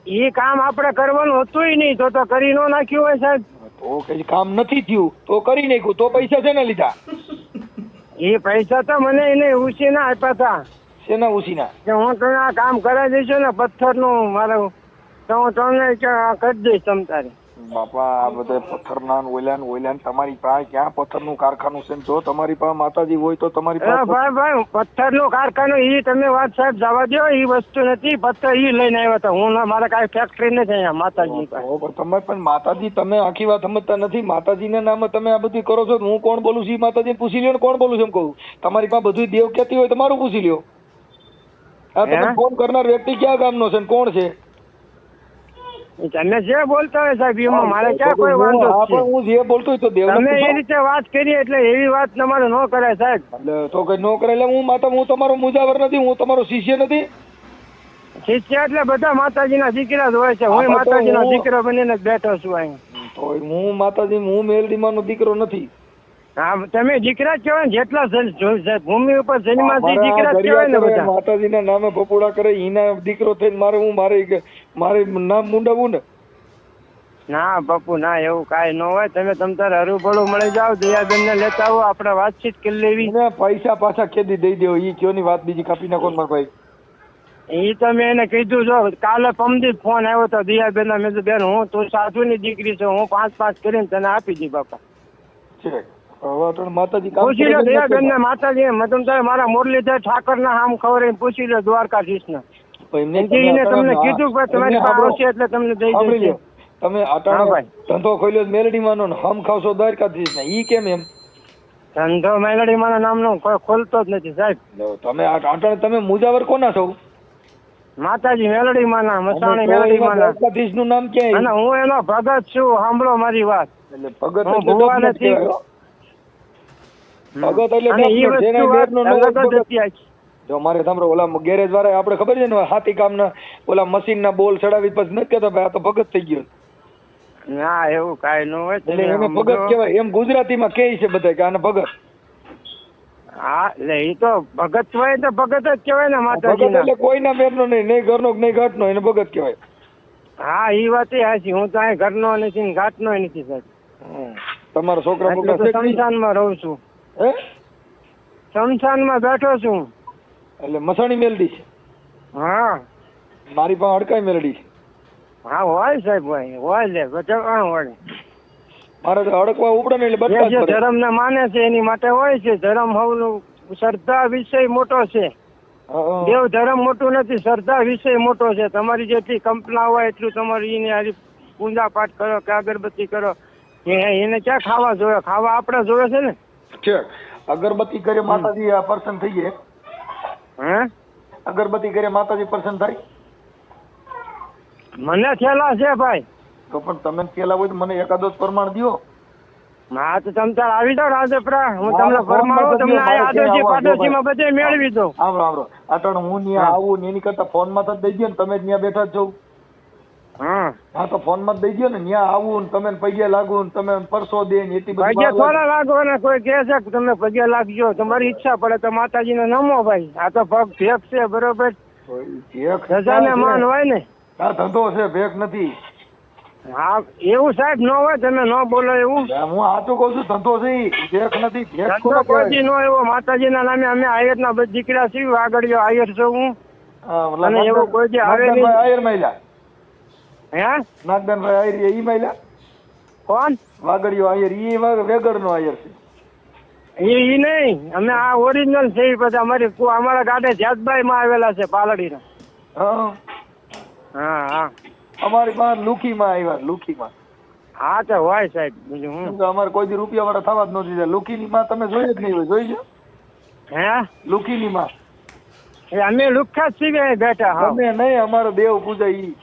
Speaker 5: ઈ કામ આપણે કરવાનું હતું નહીં તો કરી ન નાખ્યું હોય સાહેબ.
Speaker 2: તો કઈ કામ નથી થયું તો કરી નાખ્યું, તો પૈસા છે ને લીધા?
Speaker 5: એ પૈસા તો મને એને ઉછી ના આપ્યા હતા.
Speaker 2: શેના ઉસીના?
Speaker 5: કે હું તમે આ કામ કરાવી દઈશું ને પથ્થર નું મારું, તો હું તમને કરી દઈશ તમ તારે.
Speaker 2: બાપા આ બધા પથ્થર ના ઓયલા તમારી પાસે ક્યાં પથ્થર નું કારખાનું છે? જો તમારી પાસે માતાજી હોય તો તમારી પાસે
Speaker 5: ભાઈ પથ્થર નું કારખાનું ઈ તમે વાત સાહેબ જવા દો, ઈ વસ્તુ નથી. પથ્થર ઈ લઈને આવ્યા હતા, હું મારે કઈ ફેક્ટરી નથી અહીંયા માતાજી પાસે.
Speaker 2: તમે પણ માતાજી તમે આખી વાત સમજતા નથી. માતાજી ના નામે તમે આ બધું કરો છો. હું કોણ બોલું છું માતાજી પૂછી લ્યો ને કોણ બોલું છું એમ કહું. તમારી પાસે બધું દેવ ક્યાંથી હોય તમારું પૂછી લ્યો. આ તમે ફોન કરનાર વ્યક્તિ ક્યાં ગામનો છે ને કોણ છે?
Speaker 5: તમે જે બોલતા હોય સાહેબ એમાં મારે ક્યાં કોઈ વાંધો છે?
Speaker 2: હું જે બોલતો હોય તો દેવ
Speaker 5: તમે એ રીતે વાત કરી એટલે એવી વાત તમારે ન કરાય સાહેબ.
Speaker 2: તો કઈ ન કરે એટલે હું તમારો મુજાવર નથી, હું તમારો શિષ્ય નથી.
Speaker 5: શિષ્ય એટલે બધા માતાજીના દીકરા જ હોય છે. હું માતાજીનો દીકરો બનીને જ બેઠો છું અહીંયા.
Speaker 2: તો હું માતાજી હું મેલડીમાંનો દીકરો નથી.
Speaker 5: હા તમે દીકરા જ કહેવાય ને, જેટલા ભૂમિ ઉપર જન્માથી દીકરા જ કહેવાય ને બધા.
Speaker 2: માતાજીના નામે બપોડા કરે એના દીકરો થઈને મારે નામ મુંડાવું ને?
Speaker 5: ના બાપુ ના, એવું કાંઈ ન હોય. તમે તારે હરુભળું મળી જાઓ, દયાબેન ને લેતા આવો, આપણે વાતચીત કરી લેવી.
Speaker 2: પૈસા પાછા ખેદી દઈ દેવો ઈ કયો ની વાત બીજી કાપી નાખો મારા ભાઈ.
Speaker 5: ઈ તો મેં એને કીધું. જો કાલે પમદી ફોન આવ્યો તો દયાબેન ના, મેં બેન હું તું સાધુ ની દીકરી છે, હું 5-5 કરીને તને આપી દી બાપા.
Speaker 2: માતાજી
Speaker 5: પૂછી લો દયાબેન ને, માતાજી મતલબ તારે મારા મુરલીધર ઠાકર ના આમ ખબર પૂછી લો દ્વારકાધીશ ને. તમને કીધું કે તમારી પાસે એટલે તમને દઈ દેશે.
Speaker 2: તમે ધંધો ખોલ્યો મેલડી માનો હમ ખાવશો દ્વારકાધીશ ને, ઈ કેમ એમ?
Speaker 5: ધંધો મેલડી માના નામનો કોઈ ખોલતો જ નથી સાહેબ.
Speaker 2: તમે મુજાવર કોના છો?
Speaker 5: માતાજી મેલડી માના, મસાણી મેલડી માના.
Speaker 2: દ્વારકાધીશ નું નામ ક્યાં?
Speaker 5: અને હું એનો ભગત છું. સાંભળો મારી વાત.
Speaker 2: એટલે ભગત ભગત એટલે જો મારે સાંભળો ઓલા ગેરેજ વાળા આપડે ખબર છે ને હાથી કામ ના ઓલા મશીન ના બોલ ચડાવી પછી નથી કેતા ભાઈ આ તો ભગત થઈ ગયો.
Speaker 5: ના એવું કાઈ ન હોય.
Speaker 2: એટલે એને ભગત કહેવાય એમ ગુજરાતીમાં કહે છે બધા કે આને ભગત.
Speaker 5: હા એટલે એ તો ભગત હોય તો ભગત જ કહેવાય ને માતાજી.
Speaker 2: એટલે કોઈના પેટનો નહીં ઘરનો નહીં ઘાટનો, એને ભગત કહેવાય.
Speaker 5: હા એ વાત એ હાચી. હું તો અહીં ઘરનો નથી ઘાટનો નથી સાહેબ.
Speaker 2: તમારા છોકરા
Speaker 5: શમશાનમાં રહું છું.
Speaker 2: હે
Speaker 5: શમશાનમાં બેઠો છું.
Speaker 2: એટલે મસાણી મેલડી છે?
Speaker 5: હા
Speaker 2: મારી પાસે અડકાઈ મેલડી છે.
Speaker 5: હા હોય સાહેબ હોય લે બધા હોય.
Speaker 2: મારે અડકવા ઉપડે ને એટલે બધા
Speaker 5: જે ધર્મ ને માને છે એની માટે હોય છે. ધર્મ હવનું શ્રદ્ધા વિષય મોટો છે. દેવ ધર્મ મોટું નથી, શ્રદ્ધા વિષય મોટો છે. તમારી જેટલી કલ્પના હોય એટલું તમારી એની હારી પૂજા પાઠ કરો કે અગરબત્તી કરો. એને ક્યાં ખાવા જોવે? ખાવા આપણે જોવે છે ને.
Speaker 2: અગરબત્તી કરે માતાજી પ્રસન્ન થઈ જાય?
Speaker 5: હે
Speaker 2: અગરબત્તી કરે માતાજી પ્રસન્ન થાય?
Speaker 5: મને થેલા છે ભાઈ.
Speaker 2: તો પણ તમે થેલા હોય તો મને એકાદો પ્રમાણ દો.
Speaker 5: હા તો તમે તાર આવી જાવ રાજપરા, હું તમને ફરમાવું. તમને આદોજી પાડોશીમાં બધે મેળવી દઉં.
Speaker 2: આવરો અટણ હું ત્યાં આવું ને એની કરતા ફોન માં તો દઈ દો ને, તમે જ ત્યાં બેઠા જ છો. હા તો ફોન માં દઈ દો ને, ત્યાં આવું ને તમે પગે લાગુ ને તમે પરસો દે ને એટલી બધી
Speaker 5: પગે થોડા લાગો ને. કોઈ કહે છે કે તમે પગે લાગજો, તમારી ઈચ્છા પડે તો માતાજીને નમો ભાઈ. આ તો ભગ ભેગ છે બરોબર, સજાને માન હોય ને.
Speaker 2: આ ધંધો છે ભેગ નથી.
Speaker 5: હા એવું સાહેબ ન હોય, તમે ન બોલો એવું.
Speaker 2: હું સાચું કઉ છું, ધંધો છે ભેગ નથી. ભેગ
Speaker 5: કોઈ નો એવો માતાજીના નામે અમે આયર ના બધા દીકરા છીએ. આગળ આયર છું હું. અને એવું કોઈ જે આવે નહીં.
Speaker 2: આયર મહિલા
Speaker 5: હે
Speaker 2: નાગદાનભાઈ આયર ઈ મહિલા
Speaker 5: કોણ?
Speaker 2: વાગડિયો આયર ઈ વેગડ નો આયર છે.
Speaker 5: ઈ નહીં, અમે આ ઓરિજિનલ છે. પછી અમારા ગાડે જાતભાઈ માં આવેલા છે પાલડી ના. હા હા
Speaker 2: અમારી પાસે લુખી માં આવ્યા. લુખી માં
Speaker 5: હા તો હોય સાહેબ. બીજું હું
Speaker 2: અમારે કોઈ દી રૂપિયા વાળા થવા જ નથી. લુખી ની માં તમે જોઈ જ નહીં હોય. જોઈ છે?
Speaker 5: હે
Speaker 2: લુખી ની માં
Speaker 5: અમે લુખ્ખા જ છીએ બેઠા. હા
Speaker 2: અમે નહીં, અમારો દેવ પૂજા ઈ.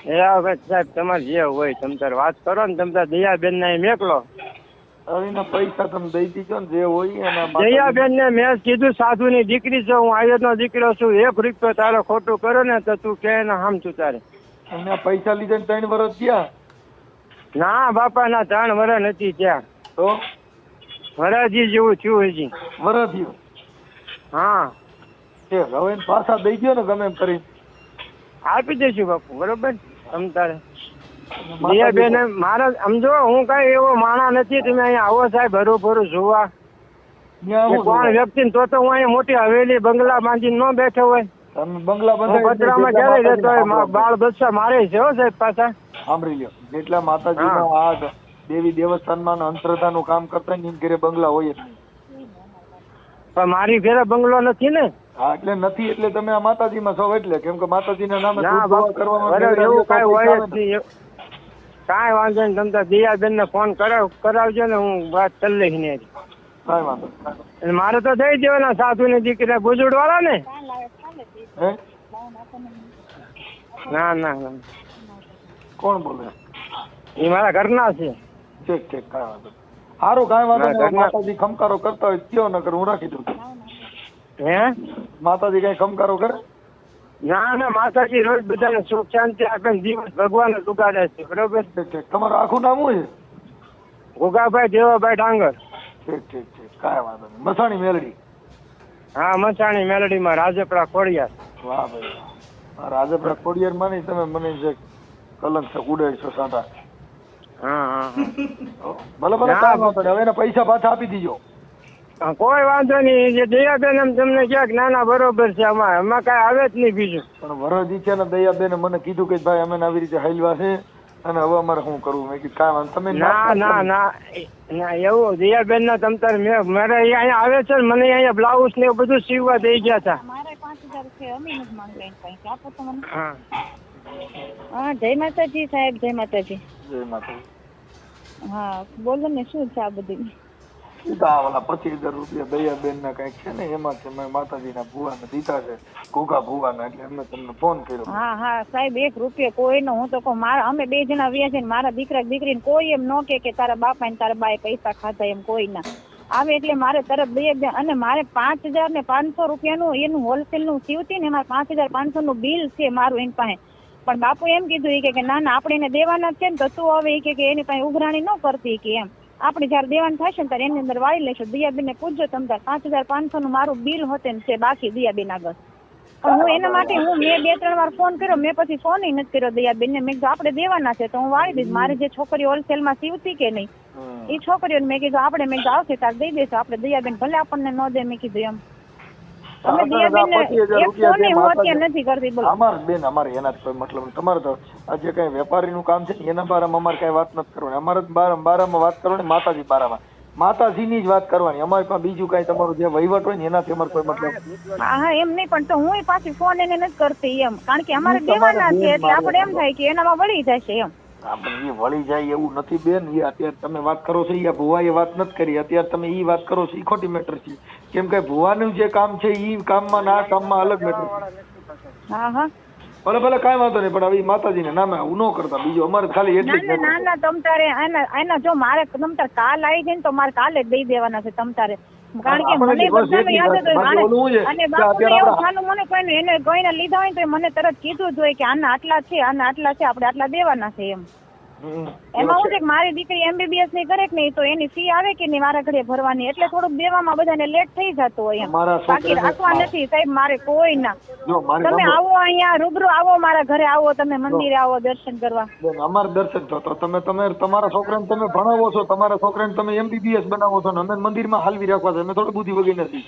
Speaker 5: સાહેબ તમારે જે હોય તમે તાર વાત કરો ને. તમે તાર દયાબેન ને મેકલો.
Speaker 2: હવે એના પૈસા તમે દઈ દીધો ને જે હોય એના
Speaker 5: દયાબેન ને મેં કીધું સાધુ ની દીકરી છે, હું આયર નો દીકરો છું, 1 રૂપિયો તારો ખોટું કરો ને તો તું કે ને હમ તું તારે.
Speaker 2: એના પૈસા લીધે 3 વર્ષ થયા.
Speaker 5: ના બાપા ના 3 વર્ષ નથી ત્યાં,
Speaker 2: તો
Speaker 5: વરાજી જેવું થયું હજી.
Speaker 2: વર્ષ થયું.
Speaker 5: હા
Speaker 2: તે હવે એને પાછા દઈ ગયો ને ગમે એમ કરી
Speaker 5: આપી દઈશું બાપુ, બરોબર. તમ તારે દયાબેન મારા સમજો હું કઈ એવો માણા નથી, તમે અહીંયા આવો સાહેબ ભરું જોવા. કોણ વ્યક્તિ તો હું અહીંયા મોટી હવેલી બંગલા બાંધીને ન બેઠો હોય.
Speaker 2: તમે બંગલા
Speaker 5: હું પતરામાં ક્યારે રહેતો હોય, બાળ બચ્ચા મારે છે હો સાહેબ પાછા.
Speaker 2: સાંભળી લ્યો, જેટલા માતાજીના આ દેવી દેવસ્થાનમાં અંતરતાનું કામ કરતા ને ઘરે બંગલા હોય જ નહીં.
Speaker 5: પણ મારી ઘરે બંગલો નથી ને.
Speaker 2: હા એટલે નથી, એટલે તમે આ માતાજીમાં છો એટલે, કેમ કે માતાજીના નામે
Speaker 5: એવું કઈ હોય જ નહીં. કાંઈ વાંધો નહીં, તમે દયાબેન ને ફોન કરાવજો ને, હું વાત કરી લઈશ ને.
Speaker 2: કાંઈ વાંધો.
Speaker 5: મારે તો દઈ દેવાના સાધુ ની દીકરી ભુજુડ વાળા ને. ના ના ના,
Speaker 2: કોણ બોલે?
Speaker 5: એ મારા ઘરના છે.
Speaker 2: ઠીક ઠીક, કાંઈ વાંધો. સારું, કાંઈ વાંધો નહીં. માતાજી ખમકારો કરતા હોય કયો, નકર હું રાખી દઉં.
Speaker 5: હે
Speaker 2: માતાજી કઈ ખમકારો કરે?
Speaker 5: ના ના, માતાજી રોજ બધાને સુખ શાંતિ આપે, દિવસ ભગવાન ઉગાડે છે, બરોબર.
Speaker 2: ઠીક ઠીક. તમારું આખું નામ શું છે?
Speaker 5: ગોગાભાઈ દેવાભાઈ ડાંગર.
Speaker 2: ઠીક ઠીક ઠીક, કાંઈ વાંધો નહીં. મસાણી મેલડી.
Speaker 5: હા, મસાણી મેલડીમાં રાજપરા ખોડિયાર.
Speaker 2: વાહ ભાઈ, રાજપરા ખોડિયાર માં નહીં, તમે મને જે કલંક છે ઉડાડશો સાટા.
Speaker 5: હા હા
Speaker 2: ભલે ભલે, કાંઈ વાંધો નહીં. હવે એના પૈસા પાછા આપી દીજો.
Speaker 5: કોઈ વાંધો નહીં. જે દયાબેન એમ તમને ક્યાંક નાના બરોબર છે, એમાં કઈ આવે જ નહીં બીજું.
Speaker 2: પણ વરદી છે ને દયાબેન મને કીધું કે ભાઈ અમે આવી રીતે હાલવા છે અને હવે અમારે શું કરવું. મેં કીધું કાંઈ વાંધો તમે.
Speaker 5: ના ના ના ના, એવું દયાબેન ના તમ તારે મારે અહીંયા આવે છે ને, મને અહીંયા બ્લાઉઝ ને એવું બધું સીવવા દઈ ગયા હતા.
Speaker 6: હા, જય માતાજી સાહેબ. જય માતાજી.
Speaker 2: જય માતાજી.
Speaker 6: હા બોલો ને, શું છે આ બધું?
Speaker 2: ઓલા 25,000 રૂપિયા દયાબેન ના કઈક છે ને, એમાં છે મેં માતાજીના ભુવાને દીધા છે, ઘોઘા ભુવાના, એટલે એમને તમને ફોન કર્યો.
Speaker 6: હા હા સાહેબ, 1 રૂપિયો કોઈનો, હું તો કહું મારા અમે 2 જણા વ્યા છે ને, મારા દીકરા દીકરીને કોઈ એમ ન કે તારા બાપા ને તારા બાએ પૈસા ખાધા, એમ કોઈ ના આવે. એટલે મારે તરત દે, અને મારે 5,500 રૂપિયાનું એનું હોલસેલ નું સીવતી ને, મારે 5,500 નું બિલ છે મારું એની પાસે. પણ બાપુ એમ કીધું કે ના ના, આપણે એને દેવાના છે ને, તો તું હવે કે એની પાસે ઉઘરાણી ન કરતી, કે એમ આપણે જયારે દેવાનું થશે ને ત્યારે એની અંદર વાળી લેશું. દયાબેન ને પૂછજો તમે, 5,500 નું મારું બિલ હોતે ને છે બાકી દયાબેન આગળ. પણ હું એના માટે મેં 2-3 વાર ફોન કર્યો, મેં પછી ફોન નથી કર્યો દયાબેન ને. મેં કીધું આપણે દેવાના છે તો હું વાળી દઈશ. મારી જે છોકરી હોલસેલ માં સીવતી કે નહીં, એ છોકરીઓને મેં કીધું આપણે મેં આવશે તાર દઈ દેશું આપણે. દયાબેન ભલે આપણને ન દે, મેં કીધું એમ. અમે દયાબેન ને એક ફોન હું અત્યારે નથી કરતી. બોલો
Speaker 2: અમારે બેન, અમારે એના કોઈ મતલબ નહીં. તમારે તો આ જે કઈ વેપારીનું કામ છે ને એના બારામાં અમારે કઈ વાત નથી કરવાની. અમારે બારામાં વાત કરવાની માતાજી બારામાં, માતાજીની જ વાત કરવાની. અમારે પાસે બીજું કઈ તમારું જે વહીવટ હોય ને એનાથી અમારે કોઈ મતલબ.
Speaker 6: હા એમ નહીં, પણ તો હું પાછી ફોન એને નથી કરતી એમ, કારણ કે અમારે દેવાના છે એટલે આપણે એમ થાય કે એનામાં વળી જશે એમ.
Speaker 2: એ વળી જાય એવું નથી બેન. એ અત્યારે તમે વાત કરો છો એ ભુવાએ વાત નથી કરી, અત્યારે તમે એ વાત કરો છો એ ખોટી મેટર છે. કેમ કે ભુવાનું જે કામ છે એ કામમાં ના કામમાં અલગ મેટર છે.
Speaker 6: હા હા
Speaker 2: ભલે ભલે, કાંઈ વાંધો નહીં. પણ હવે માતાજીને નામે આવું ન કરતા. બીજું અમારે ખાલી એટલી
Speaker 6: ના ના, તમ તારે એના જો મારે તમ તારે કાલ આવી જાય ને તો મારે કાલે જ દઈ દેવાના છે તમ તારે. કારણ કે મને બધાનું યાદ હતું, અને બાપુને એવું ખાનું મને કોઈ એને કોઈને લીધા હોય તો મને તરત કીધું જ હોય કે આના આટલા છે, આના આટલા છે, આપણે આટલા દેવાના છે એમ. એમાં હું છે કે મારી દીકરી MBBS ની કરે કે નહીં, તો એની ફી આવે કે નહીં મારા ઘરે ભરવાની, એટલે થોડુંક દેવામાં બધાને લેટ થઈ જતું હોય એમ. બાકી રાખવા નથી સાહેબ મારે કોઈ ના. તમે આવો અહીંયા રૂબરૂ આવો, મારા ઘરે આવો, તમે મંદિરે આવો દર્શન કરવા.
Speaker 2: અમારે દર્શન તો તમે તમારા છોકરાને તમે ભણાવો છો, તમારા છોકરાને તમે MBBS બનાવો છો ને અમે મંદિરમાં હાલવી રાખવા છે. અમે થોડી બુદ્ધિ વગી નથી.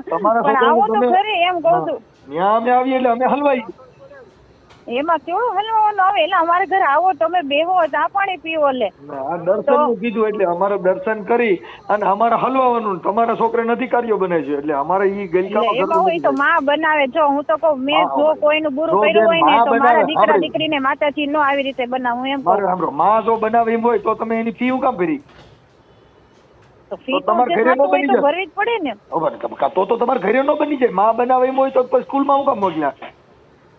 Speaker 2: તમારા છોકરાને
Speaker 6: ઘરે એમ કહું છું,
Speaker 2: ત્યાં અમે આવીએ એટલે અમે હલવાઈ.
Speaker 6: એમાં કેવું હલવાનું આવે, એટલે અમારે ઘરે આવો તમે બેહો, ચા પાણી પીવો. લે
Speaker 2: આ દર્શન નું કીધું એટલે અમારે દર્શન કરી અને અમારે હલવાનું. તમારા છોકરાને અધિકારીઓ બનાવે છે એટલે અમારે ઈ
Speaker 6: ગલકામાં તો માં બનાવે. જો હું તો કહું, મેં જો કોઈનું બુરું કર્યું હોય ને તો મારા દીકરા દીકરીને માતાજી નો આવી રીતે બનાવું એમ.
Speaker 2: સાંભળો, માં જો બનાવે એમ હોય તો તમે એની ફી હું કામ ભરી?
Speaker 6: તો ફી તો ભરવી જ પડે ને.
Speaker 2: તો તમારે ઘરે નો બની જાય. માં બનાવે એમ હોય તો સ્કૂલમાં હું કામ મોકલ્યા?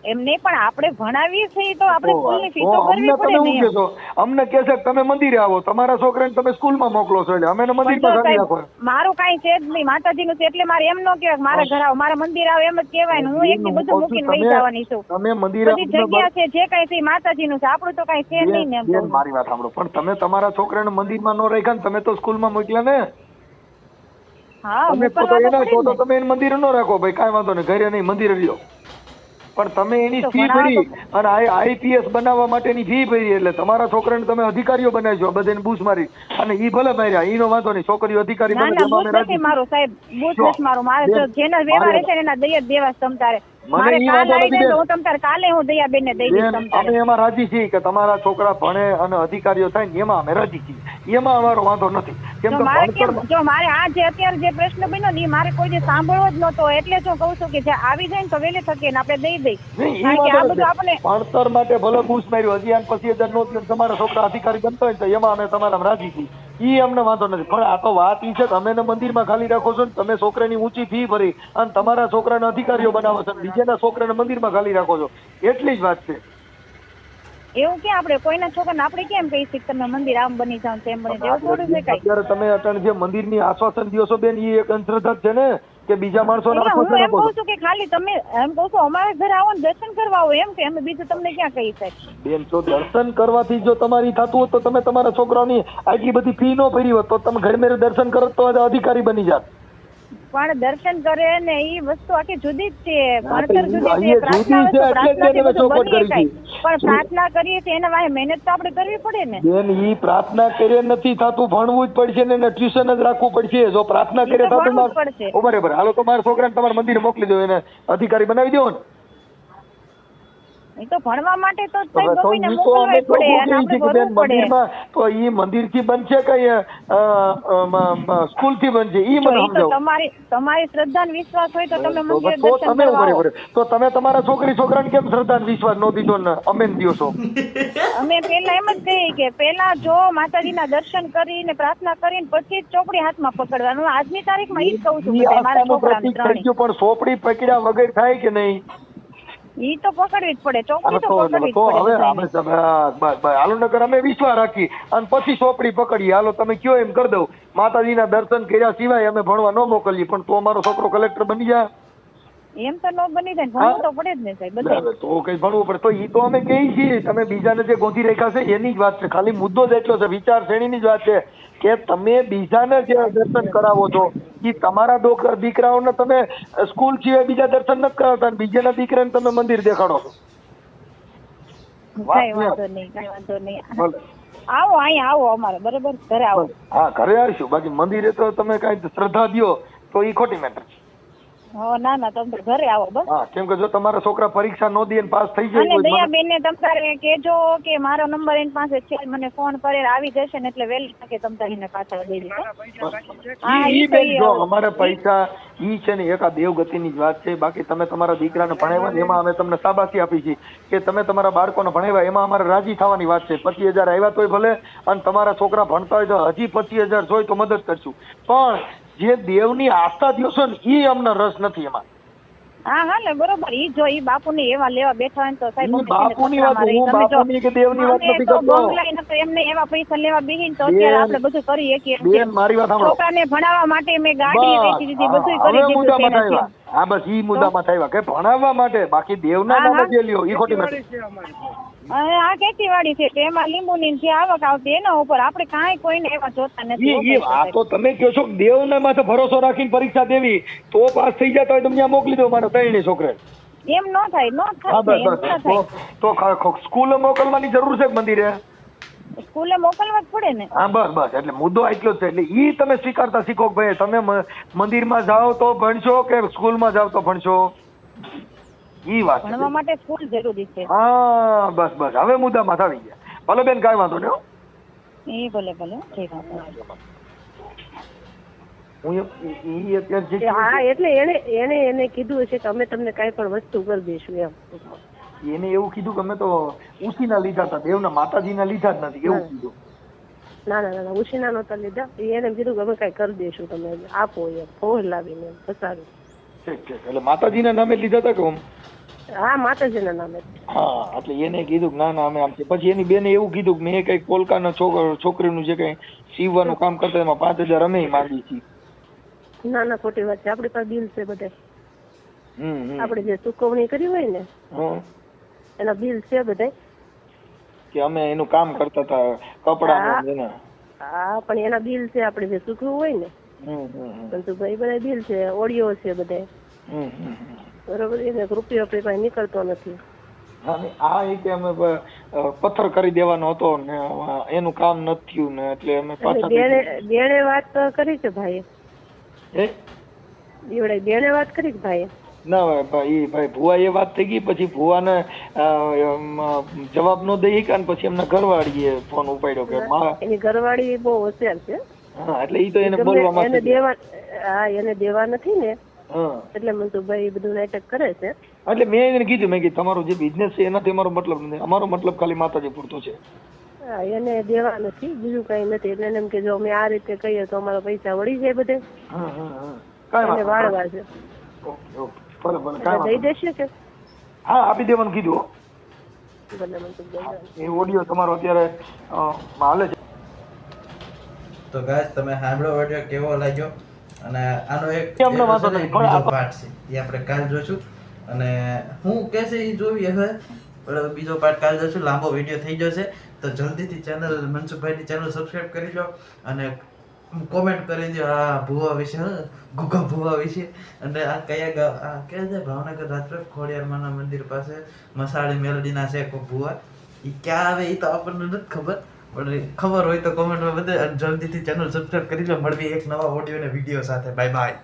Speaker 6: એમને પણ આપણે ભણાવીએ છીએ તો આપણે સ્કૂલની ફી તો ભરવી
Speaker 2: અમને
Speaker 6: પડે
Speaker 2: તમે
Speaker 6: ને
Speaker 2: શું કહેશો? અમને કહે છે કે તમે મંદિરે આવો, તમારા છોકરાને તમે સ્કૂલમાં મોકલો છો એટલે અમે મંદિરમાં ઘાલી રાખો.
Speaker 6: મારું કાંઈ છે જ નહીં, માતાજીનું છે એટલે મારે એમ ન કહેવાય કે મારા ઘર આવો, મારા મંદિર આવો એમ જ કહેવાય ને. હું એકથી બધું મૂકીને વહી જવાની છું.
Speaker 2: તમે મંદિરે
Speaker 6: બધી જગ્યા છે જે કાંઈ છે માતાજીનું છે, આપણું તો કાંઈ છે નહીં ને એમ કહું.
Speaker 2: મારી વાત સાંભળો, પણ તમે તમારા છોકરાને મંદિરમાં ન રાખ્યા ને, તમે તો સ્કૂલમાં મોકલ્યા ને.
Speaker 6: હા,
Speaker 2: તમે તો
Speaker 6: મોકલવા તો
Speaker 2: એના
Speaker 6: પડે જ ને.
Speaker 2: તમે એને મંદિરે ન રાખો ભાઈ, કાંઈ વાંધો નહીં, ઘરે નહીં મંદિરે રહ્યો. પણ તમે એની
Speaker 6: તો
Speaker 2: ફી
Speaker 6: ભણાવો
Speaker 2: ભરી અને આઈપીએસ બનાવવા માટેની ફી ભરી એટલે તમારા છોકરાને તમે અધિકારીઓ બનાવજો, બધાને બૂસ મારી અને ઈ ભલે માર્યા, ઈનો વાંધો નહીં, છોકરીઓ અધિકારી
Speaker 6: ના
Speaker 2: બને
Speaker 6: ના,
Speaker 2: એમાં
Speaker 6: બૂથ
Speaker 2: અમે
Speaker 6: નથી
Speaker 2: રાજી.
Speaker 6: મારું સાહેબ, બૂથ
Speaker 2: જો,
Speaker 6: નથી મારું. મારે તો
Speaker 2: બેન,
Speaker 6: જેના વ્યવહાર
Speaker 2: મારે-
Speaker 6: છે ને એના દઈ જ દેવા છે તમતારે.
Speaker 2: મને
Speaker 6: મારે
Speaker 2: ઈ
Speaker 6: કાલ
Speaker 2: વાંધો
Speaker 6: આવી
Speaker 2: નથી
Speaker 6: જાય તો
Speaker 2: બેન.
Speaker 6: હું તમતારે કાલે હું દયાબેન ને દઈ દઈશ
Speaker 2: બેન,
Speaker 6: તમતારે.
Speaker 2: અમે એમાં રાજી છીએ કે તમારા છોકરા ભણે અને અધિકારીઓ થાય ને એમાં અમે રાજી છીએ, એમાં અમારો વાંધો નથી. કેમ
Speaker 6: જો
Speaker 2: કે
Speaker 6: મારે
Speaker 2: ભણતરમાં-
Speaker 6: જો મારે આ જે અત્યારે જે પ્રશ્ન બન્યો ને એ મારે કોઈ જે સાંભળવો જ નહોતો, એટલે જ હું કહું છું કે જે આવી જાય ને તો વહેલી થકે ને આપણે દઈ દઈ.
Speaker 2: નહીં, ઈ
Speaker 6: કારણ કે આ
Speaker 2: વાંધો
Speaker 6: બધું
Speaker 2: નથી.
Speaker 6: આપણે
Speaker 2: ભણતર માટે ભલે બૂસ માર્યું, હજી આને 25,000 નો થયો ને તમારા છોકરા અધિકારી બનતો હોય ને તો એમાં અમે તમારા રાજી છીએ, ઈ અમને વાંધો નથી. પણ આ તો વાત ઈ છે કે અમે મંદિરમાં ખાલી રાખો છો ને તમે છોકરાની ઊંચી ફી ભરી અને તમારા છોકરાને અધિકારીઓ બનાવો છો, બીજાના છોકરાને મંદિરમાં ખાલી રાખો છો, એટલી જ વાત છે.
Speaker 6: એવું કે આપણે કોઈના છોકરાને આપણે કેમ કહી શકીએ તમે મંદિર આમ બની જાવ તેમ બની જાવ, એવું થોડું છે કઈ.
Speaker 2: અત્યારે તમે અટાણે જે મંદિરની આશ્વાસન દ્યો છો બેન, ઈ એક અંધશ્રદ્ધા જ છે ને કે બીજા માણસોને
Speaker 6: એટલે હું
Speaker 2: આશ્વાસન
Speaker 6: એમ
Speaker 2: આપો
Speaker 6: કહું
Speaker 2: છો.
Speaker 6: છું કે ખાલી તમે એમ કહું છું અમારા ઘરે આવો ને દર્શન કરવા આવો એમ કે અમે બીજું તમને ક્યાં કહી શકીએ.
Speaker 2: બેન, જો દર્શન કરવાથી જો તમારી થતું હોત તો તમે તમારા છોકરાઓની આટલી બધી ફી ન ભરી હોત તો તમે ઘર મેરે દર્શન કરો તો અધિકારી બની જાત.
Speaker 6: પણ દર્શન કરે ને ઈ વસ્તુ આખી જુદી જ છે, ભણતર જુદી છે,
Speaker 2: અહીંયા
Speaker 6: પ્રાર્થના
Speaker 2: જુદી છે, એટલે જ
Speaker 6: પ્રાર્થનાથી
Speaker 2: મેં
Speaker 6: બધું
Speaker 2: ચોખવટ
Speaker 6: બનીએ
Speaker 2: કરી
Speaker 6: કાંઈ.
Speaker 2: છે.
Speaker 6: પણ પ્રાર્થના કરીએ છીએ એના વાંહે મહેનત તો આપણે કરવી પડે ને.
Speaker 2: બેન, ઈ પ્રાર્થના કરે નથી થતું, ભણવું જ પડશે ને ટ્યુશન જ રાખવું પડશે. જો પ્રાર્થના
Speaker 6: ઈ
Speaker 2: કરે
Speaker 6: તો
Speaker 2: થતું
Speaker 6: ભણવું જ પડશે.
Speaker 2: બરાબર, હાલો તો મારા છોકરાને તમારા મંદિરે મોકલી દો, એને અધિકારી બનાવી દો ને.
Speaker 6: ઈ તો ભણવા માટે તો
Speaker 2: તો
Speaker 6: સાહેબ ગમીને
Speaker 2: ઈ તો અમે
Speaker 6: મોકલવા જ
Speaker 2: તો
Speaker 6: પડે અને
Speaker 2: મોકલીએ છીએ
Speaker 6: આપણે
Speaker 2: કે બેન
Speaker 6: ભરવું પડે.
Speaker 2: મંદિરમાં તો ઈ મંદિરથી બનશે કે સ્કૂલથી બનશે, ઈ
Speaker 6: જો
Speaker 2: મને
Speaker 6: ઈ તો
Speaker 2: સમજાવો.
Speaker 6: તમારી શ્રદ્ધા ને વિશ્વાસ હોય તો તમે મંદિરે
Speaker 2: તો
Speaker 6: દર્શન
Speaker 2: તમે
Speaker 6: કરવા આવો.
Speaker 2: બરાબર, તો તમે તમારા છોકરાને કેમ શ્રદ્ધા અને વિશ્વાસ નો દીધો ને અમે દ્યો છો?
Speaker 6: અમે પેલા એમ જ કહીએ કે પેલા જો માતાજીના દર્શન કરીને પ્રાર્થના કરીને પછી જ ચોપડી હાથમાં પકડવાનું. આજની તારીખમાં ઈ જ કહું છું
Speaker 2: ઈ
Speaker 6: બધાય મારા
Speaker 2: આસ્થાનું
Speaker 6: છોકરાને
Speaker 2: પ્રતીક થઈ
Speaker 6: ત્રણેય.
Speaker 2: ગયું, પણ સોપડી પકડ્યા વગર થાય કે નહીં?
Speaker 6: ઈ તો પકડવી જ પડે, ચોપડી તો
Speaker 2: તો
Speaker 6: પકડવી જ
Speaker 2: તો
Speaker 6: પડે
Speaker 2: હવે
Speaker 6: બધાયને.
Speaker 2: બસ હાલો નકર અમે વિશ્વાસ રાખી અને પછી સોપડી પકડીએ. હાલો તમે કયો એમ કરી દઉં, માતાજીના દર્શન કર્યા સિવાય અમે ભણવા ન મોકલીએ, પણ તો અમારો છોકરો કલેક્ટર બની જાય.
Speaker 6: એમ તો ન બની જાય ને, ભણવું તો પડે જ ને સાહેબ બધાય.
Speaker 2: બરાબર, તો કઈ ભણવું પડે તો ઈ તો અમે કહીએ છીએ. તમે બીજાને જે ગોંધી રાખ્યા છે એની જ વાત છે, ખાલી મુદ્દો જ એટલો છે, વિચાર શ્રેણીની જ વાત છે કે તમે બીજાને જે દર્શન કરાવો છો ઈ તમારા દીકરાઓને તમે સ્કૂલ સિવાય બીજા દર્શન નથી કરાવતા અને બીજાના દીકરાને તમે મંદિર દેખાડો છો.
Speaker 6: કઈ વાંધો નહીં, કઈ વાંધો નહીં.
Speaker 2: ભલે.
Speaker 6: આવો અહીંયા આવો અમારે બરોબર, ઘરે આવો.
Speaker 2: હા, ઘરે આવીશું, બાકી મંદિરે તો તમે કઈ શ્રદ્ધા દ્યો તો ઈ ખોટી મેટર છે.
Speaker 6: હો ના ના, તમે ઘરે આવો બસ.
Speaker 2: હા, કેમ કે જો તમારા છોકરા પરીક્ષા નો દે પાસ થઈ
Speaker 6: અને
Speaker 2: જાય
Speaker 6: દયાબેન ને તમતારે કેજો કે મારો નંબર એની પાસે છે, મને ફોન કરે આવી જશે ને એટલે વહેલી તકે તમતારે એને પાછા દઈ દેજો. હા,
Speaker 2: ઈ
Speaker 6: ઈ તો
Speaker 2: બેન
Speaker 6: ઈ
Speaker 2: જો
Speaker 6: આવો.
Speaker 2: અમારે પૈસા ઈ છે ને એક આ દેવગતિની જ વાત છે. બાકી તમે તમારા દીકરાને ભણાવ્યા એમાં અમે તમને શાબાશી આપી છે કે તમે તમારા બાળકોને ભણાવ્યા એમાં અમારે રાજી થવાની વાત છે. 25,000 આવ્યા તોય ભલે અને તમારા છોકરા ભણતા હોય તો હજી 25,000 જોઈએ તો મદદ કરશું, પણ જે દેવની આસ્થા દ્યો છો ને ઈ અમને રસ નથી એમાં.
Speaker 6: હા હા ને બરોબર, ઈ જો ઈ બાપુને એવા લેવા બેઠા હોય ને તો સાહેબ
Speaker 2: ઈ
Speaker 6: અમે
Speaker 2: બાપુની
Speaker 6: છેને
Speaker 2: વાત, હું
Speaker 6: તમે જો
Speaker 2: બાપુની કે દેવની વાત
Speaker 6: અમે
Speaker 2: નથી
Speaker 6: તો
Speaker 2: કરતો.
Speaker 6: બંગલાય નતો એમને એવા પૈસા લેવા બેહીને તો અત્યારે આપણે બધું કરી શકીએ એમ
Speaker 2: બેન
Speaker 6: છે.
Speaker 2: મારી વાત સાંભળો,
Speaker 6: છોકરાને ભણાવવા માટે મેં ગાડી વેચી દીધી, બધું
Speaker 2: બસ,
Speaker 6: કરી
Speaker 2: હવે
Speaker 6: દીધું
Speaker 2: મુદ્દામાં
Speaker 6: તેના
Speaker 2: આવ્યા. હા, બસ ઈ મુદ્દામાં આવ્યા કે ભણાવવા માટે, બાકી દેવના
Speaker 6: હા,
Speaker 2: નામે
Speaker 6: હા.
Speaker 2: જે લ્યો ઈ ખોટી મેટર.
Speaker 6: અને આ ખેતીવાડી છે તો એમાં લીંબુની જે આવક આવતી એના ઉપર આપણે કાંઈ કોઈને એવા જોતા નથી.
Speaker 2: ઈ આ તો તમે કહો છો કે દેવના માથે ભરોસો રાખીને પરીક્ષા દેવી તો પાસ થઈ જતા હોય તો ત્યાં મોકલી દો મારા ત્રણેય છોકરા.
Speaker 6: એમ ન થાય, ન
Speaker 2: હા,
Speaker 6: થાય,
Speaker 2: બસ
Speaker 6: એમ ન
Speaker 2: બસ
Speaker 6: થાય.
Speaker 2: તો સ્કૂલે મોકલવાની જરૂર છે કે મંદિરે?
Speaker 6: સ્કૂલે મોકલવા જ પડે ને.
Speaker 2: હા, બસ બસ, એટલે મુદ્દો એટલો જ છે. એટલે ઈ તમે સ્વીકારતા શીખો કે ભાઈ તમે મંદિરમાં જાઓ તો ભણશો કે સ્કૂલમાં જાઓ તો ભણશો, ઈ વાત છે.
Speaker 6: ભણવા માટે સ્કૂલ જરૂરી છે.
Speaker 2: હા, બસ બસ, હવે મુદ્દામાં આવી ગયા. ભલે બેન, કાંઈ વાંધો નહીં હો.
Speaker 6: એ ભલે ભલે ઠીક છે.
Speaker 2: હું ઈ અત્યારે જે
Speaker 4: હા, એટલે એને કીધું હશે કે અમે તમને કાંઈ પણ વસ્તુ કરી દઈશું એમ.
Speaker 2: એને એવું કીધું કે અમે તો ઉસીના લીધા હતા, દેવના માતાજીના લીધા જ નથી એવું કીધું.
Speaker 4: ના ના ના, ઉશીના નહોતા લીધા. એને કીધું કે અમે કાંઈ કરી દઈશું, તમે આપો એમ ફોન લાવીને એમ ફસાવી.
Speaker 2: ઠીક ઠીક, એટલે માતાજીના નામે લીધા હતા કે
Speaker 4: હા માતાજીના નામે.
Speaker 2: હા એટલે એને કીધું કે ના ના અમે આમ છે. પછી એની બેને એવું કીધું કે મેં કઈક પોલકાના છોકરીનું જે કઈ સીવવાનું કામ કરતા એમાં 5000 અમે માંગી છીએ.
Speaker 4: ના ના ખોટી વાત છે, આપણી પાસે બિલ છે બધા. આપણે જે ચૂકવણી કરી હોય ને એના બિલ છે બધા
Speaker 2: કે અમે એનું કામ કરતા હતા કપડાનું એના.
Speaker 4: હા પણ એના બિલ છે, આપણે જે ચૂકવ્યું હોય ને સંતુભાઈ બધા બિલ છે, ઓડિયો છે બધા. બરોબર, એને રૂપિયો આપણી પાસે નીકળતો નથી.
Speaker 2: આ એ કે અમે પથ્થર કરી દેવાનો હતો ને એનું કામ નથી થયું ને એટલે અમે પાછા
Speaker 4: બેને વાત કરી છે ભાઈ. બેને વાત કરી કે ભાઈ
Speaker 2: ના ભાઈ ભુવા એ વાત થઈ ગઈ. પછી ભુવાને જવાબ નો દઈ કે પછી એમના ઘરવાળીએ ફોન ઉપાડ્યો કે
Speaker 4: એની ઘરવાળી બહુ હોશિયાર છે.
Speaker 2: હા એટલે ઈ તો એને બોલવા
Speaker 4: એને દેવા, હા એને દેવા નથી ને એટલે મનસુખભાઈ બધું નાટક કરે છે.
Speaker 2: એટલે મેં એને કીધું, મેં કીધું તમારો જે બિઝનેસ છે એનાથી અમારો મતલબ નથી, અમારો મતલબ ખાલી માતાજી પૂરતો છે.
Speaker 4: હા એને દેવા નથી, બીજું કઈ નથી. એટલે એમ કે જો અમે આ રીતે કહીએ તો અમારા પૈસા વળી જાય બધે. એને વાળવા છે.
Speaker 2: ઓકે ઓકે ભલે ભલે
Speaker 4: દઈ દેશે કે?
Speaker 2: હા આપી દેવાનું કીધું.
Speaker 4: ભલે મનસુખભાઈ,
Speaker 2: એ ઓડિયો તમારો અત્યારે હાલે છે.
Speaker 3: તો ગાઈસ તમે સાંભળો ઓડિયો કેવો લાગ્યો, અને આનો એક બીજો પાર્ટ છે એ આપણે કાલ જોઈશું. અને હું કે છે એ જોવી હવે, બરાબર બીજો પાર્ટ કાલ જોઈશું. લાંબો વિડીયો થઈ જશે તો જલ્દીથી ચેનલ મનસુખભાઈની ચેનલ સબસ્ક્રાઇબ કરી લો અને કોમેન્ટ કરી દો આ ભુવા વિશે, ગુગા ભુવા વિશે. અને આ કયા આ કે છે ભાવનગર રાજપુર ખોડિયારમાંના મંદિર પાસે મસાળી મેલડીના છે કોઈ ભુવા, એ ક્યાં આવે એ તો આપણને નથી ખબર, પણ ખબર હોય તો કોમેન્ટમાં બતાવો. જલ્દીથી ચેનલ સબસ્ક્રાઇબ કરી લો. મળવી એક નવા ઓડિયો અને વિડીયો સાથે. Bye bye.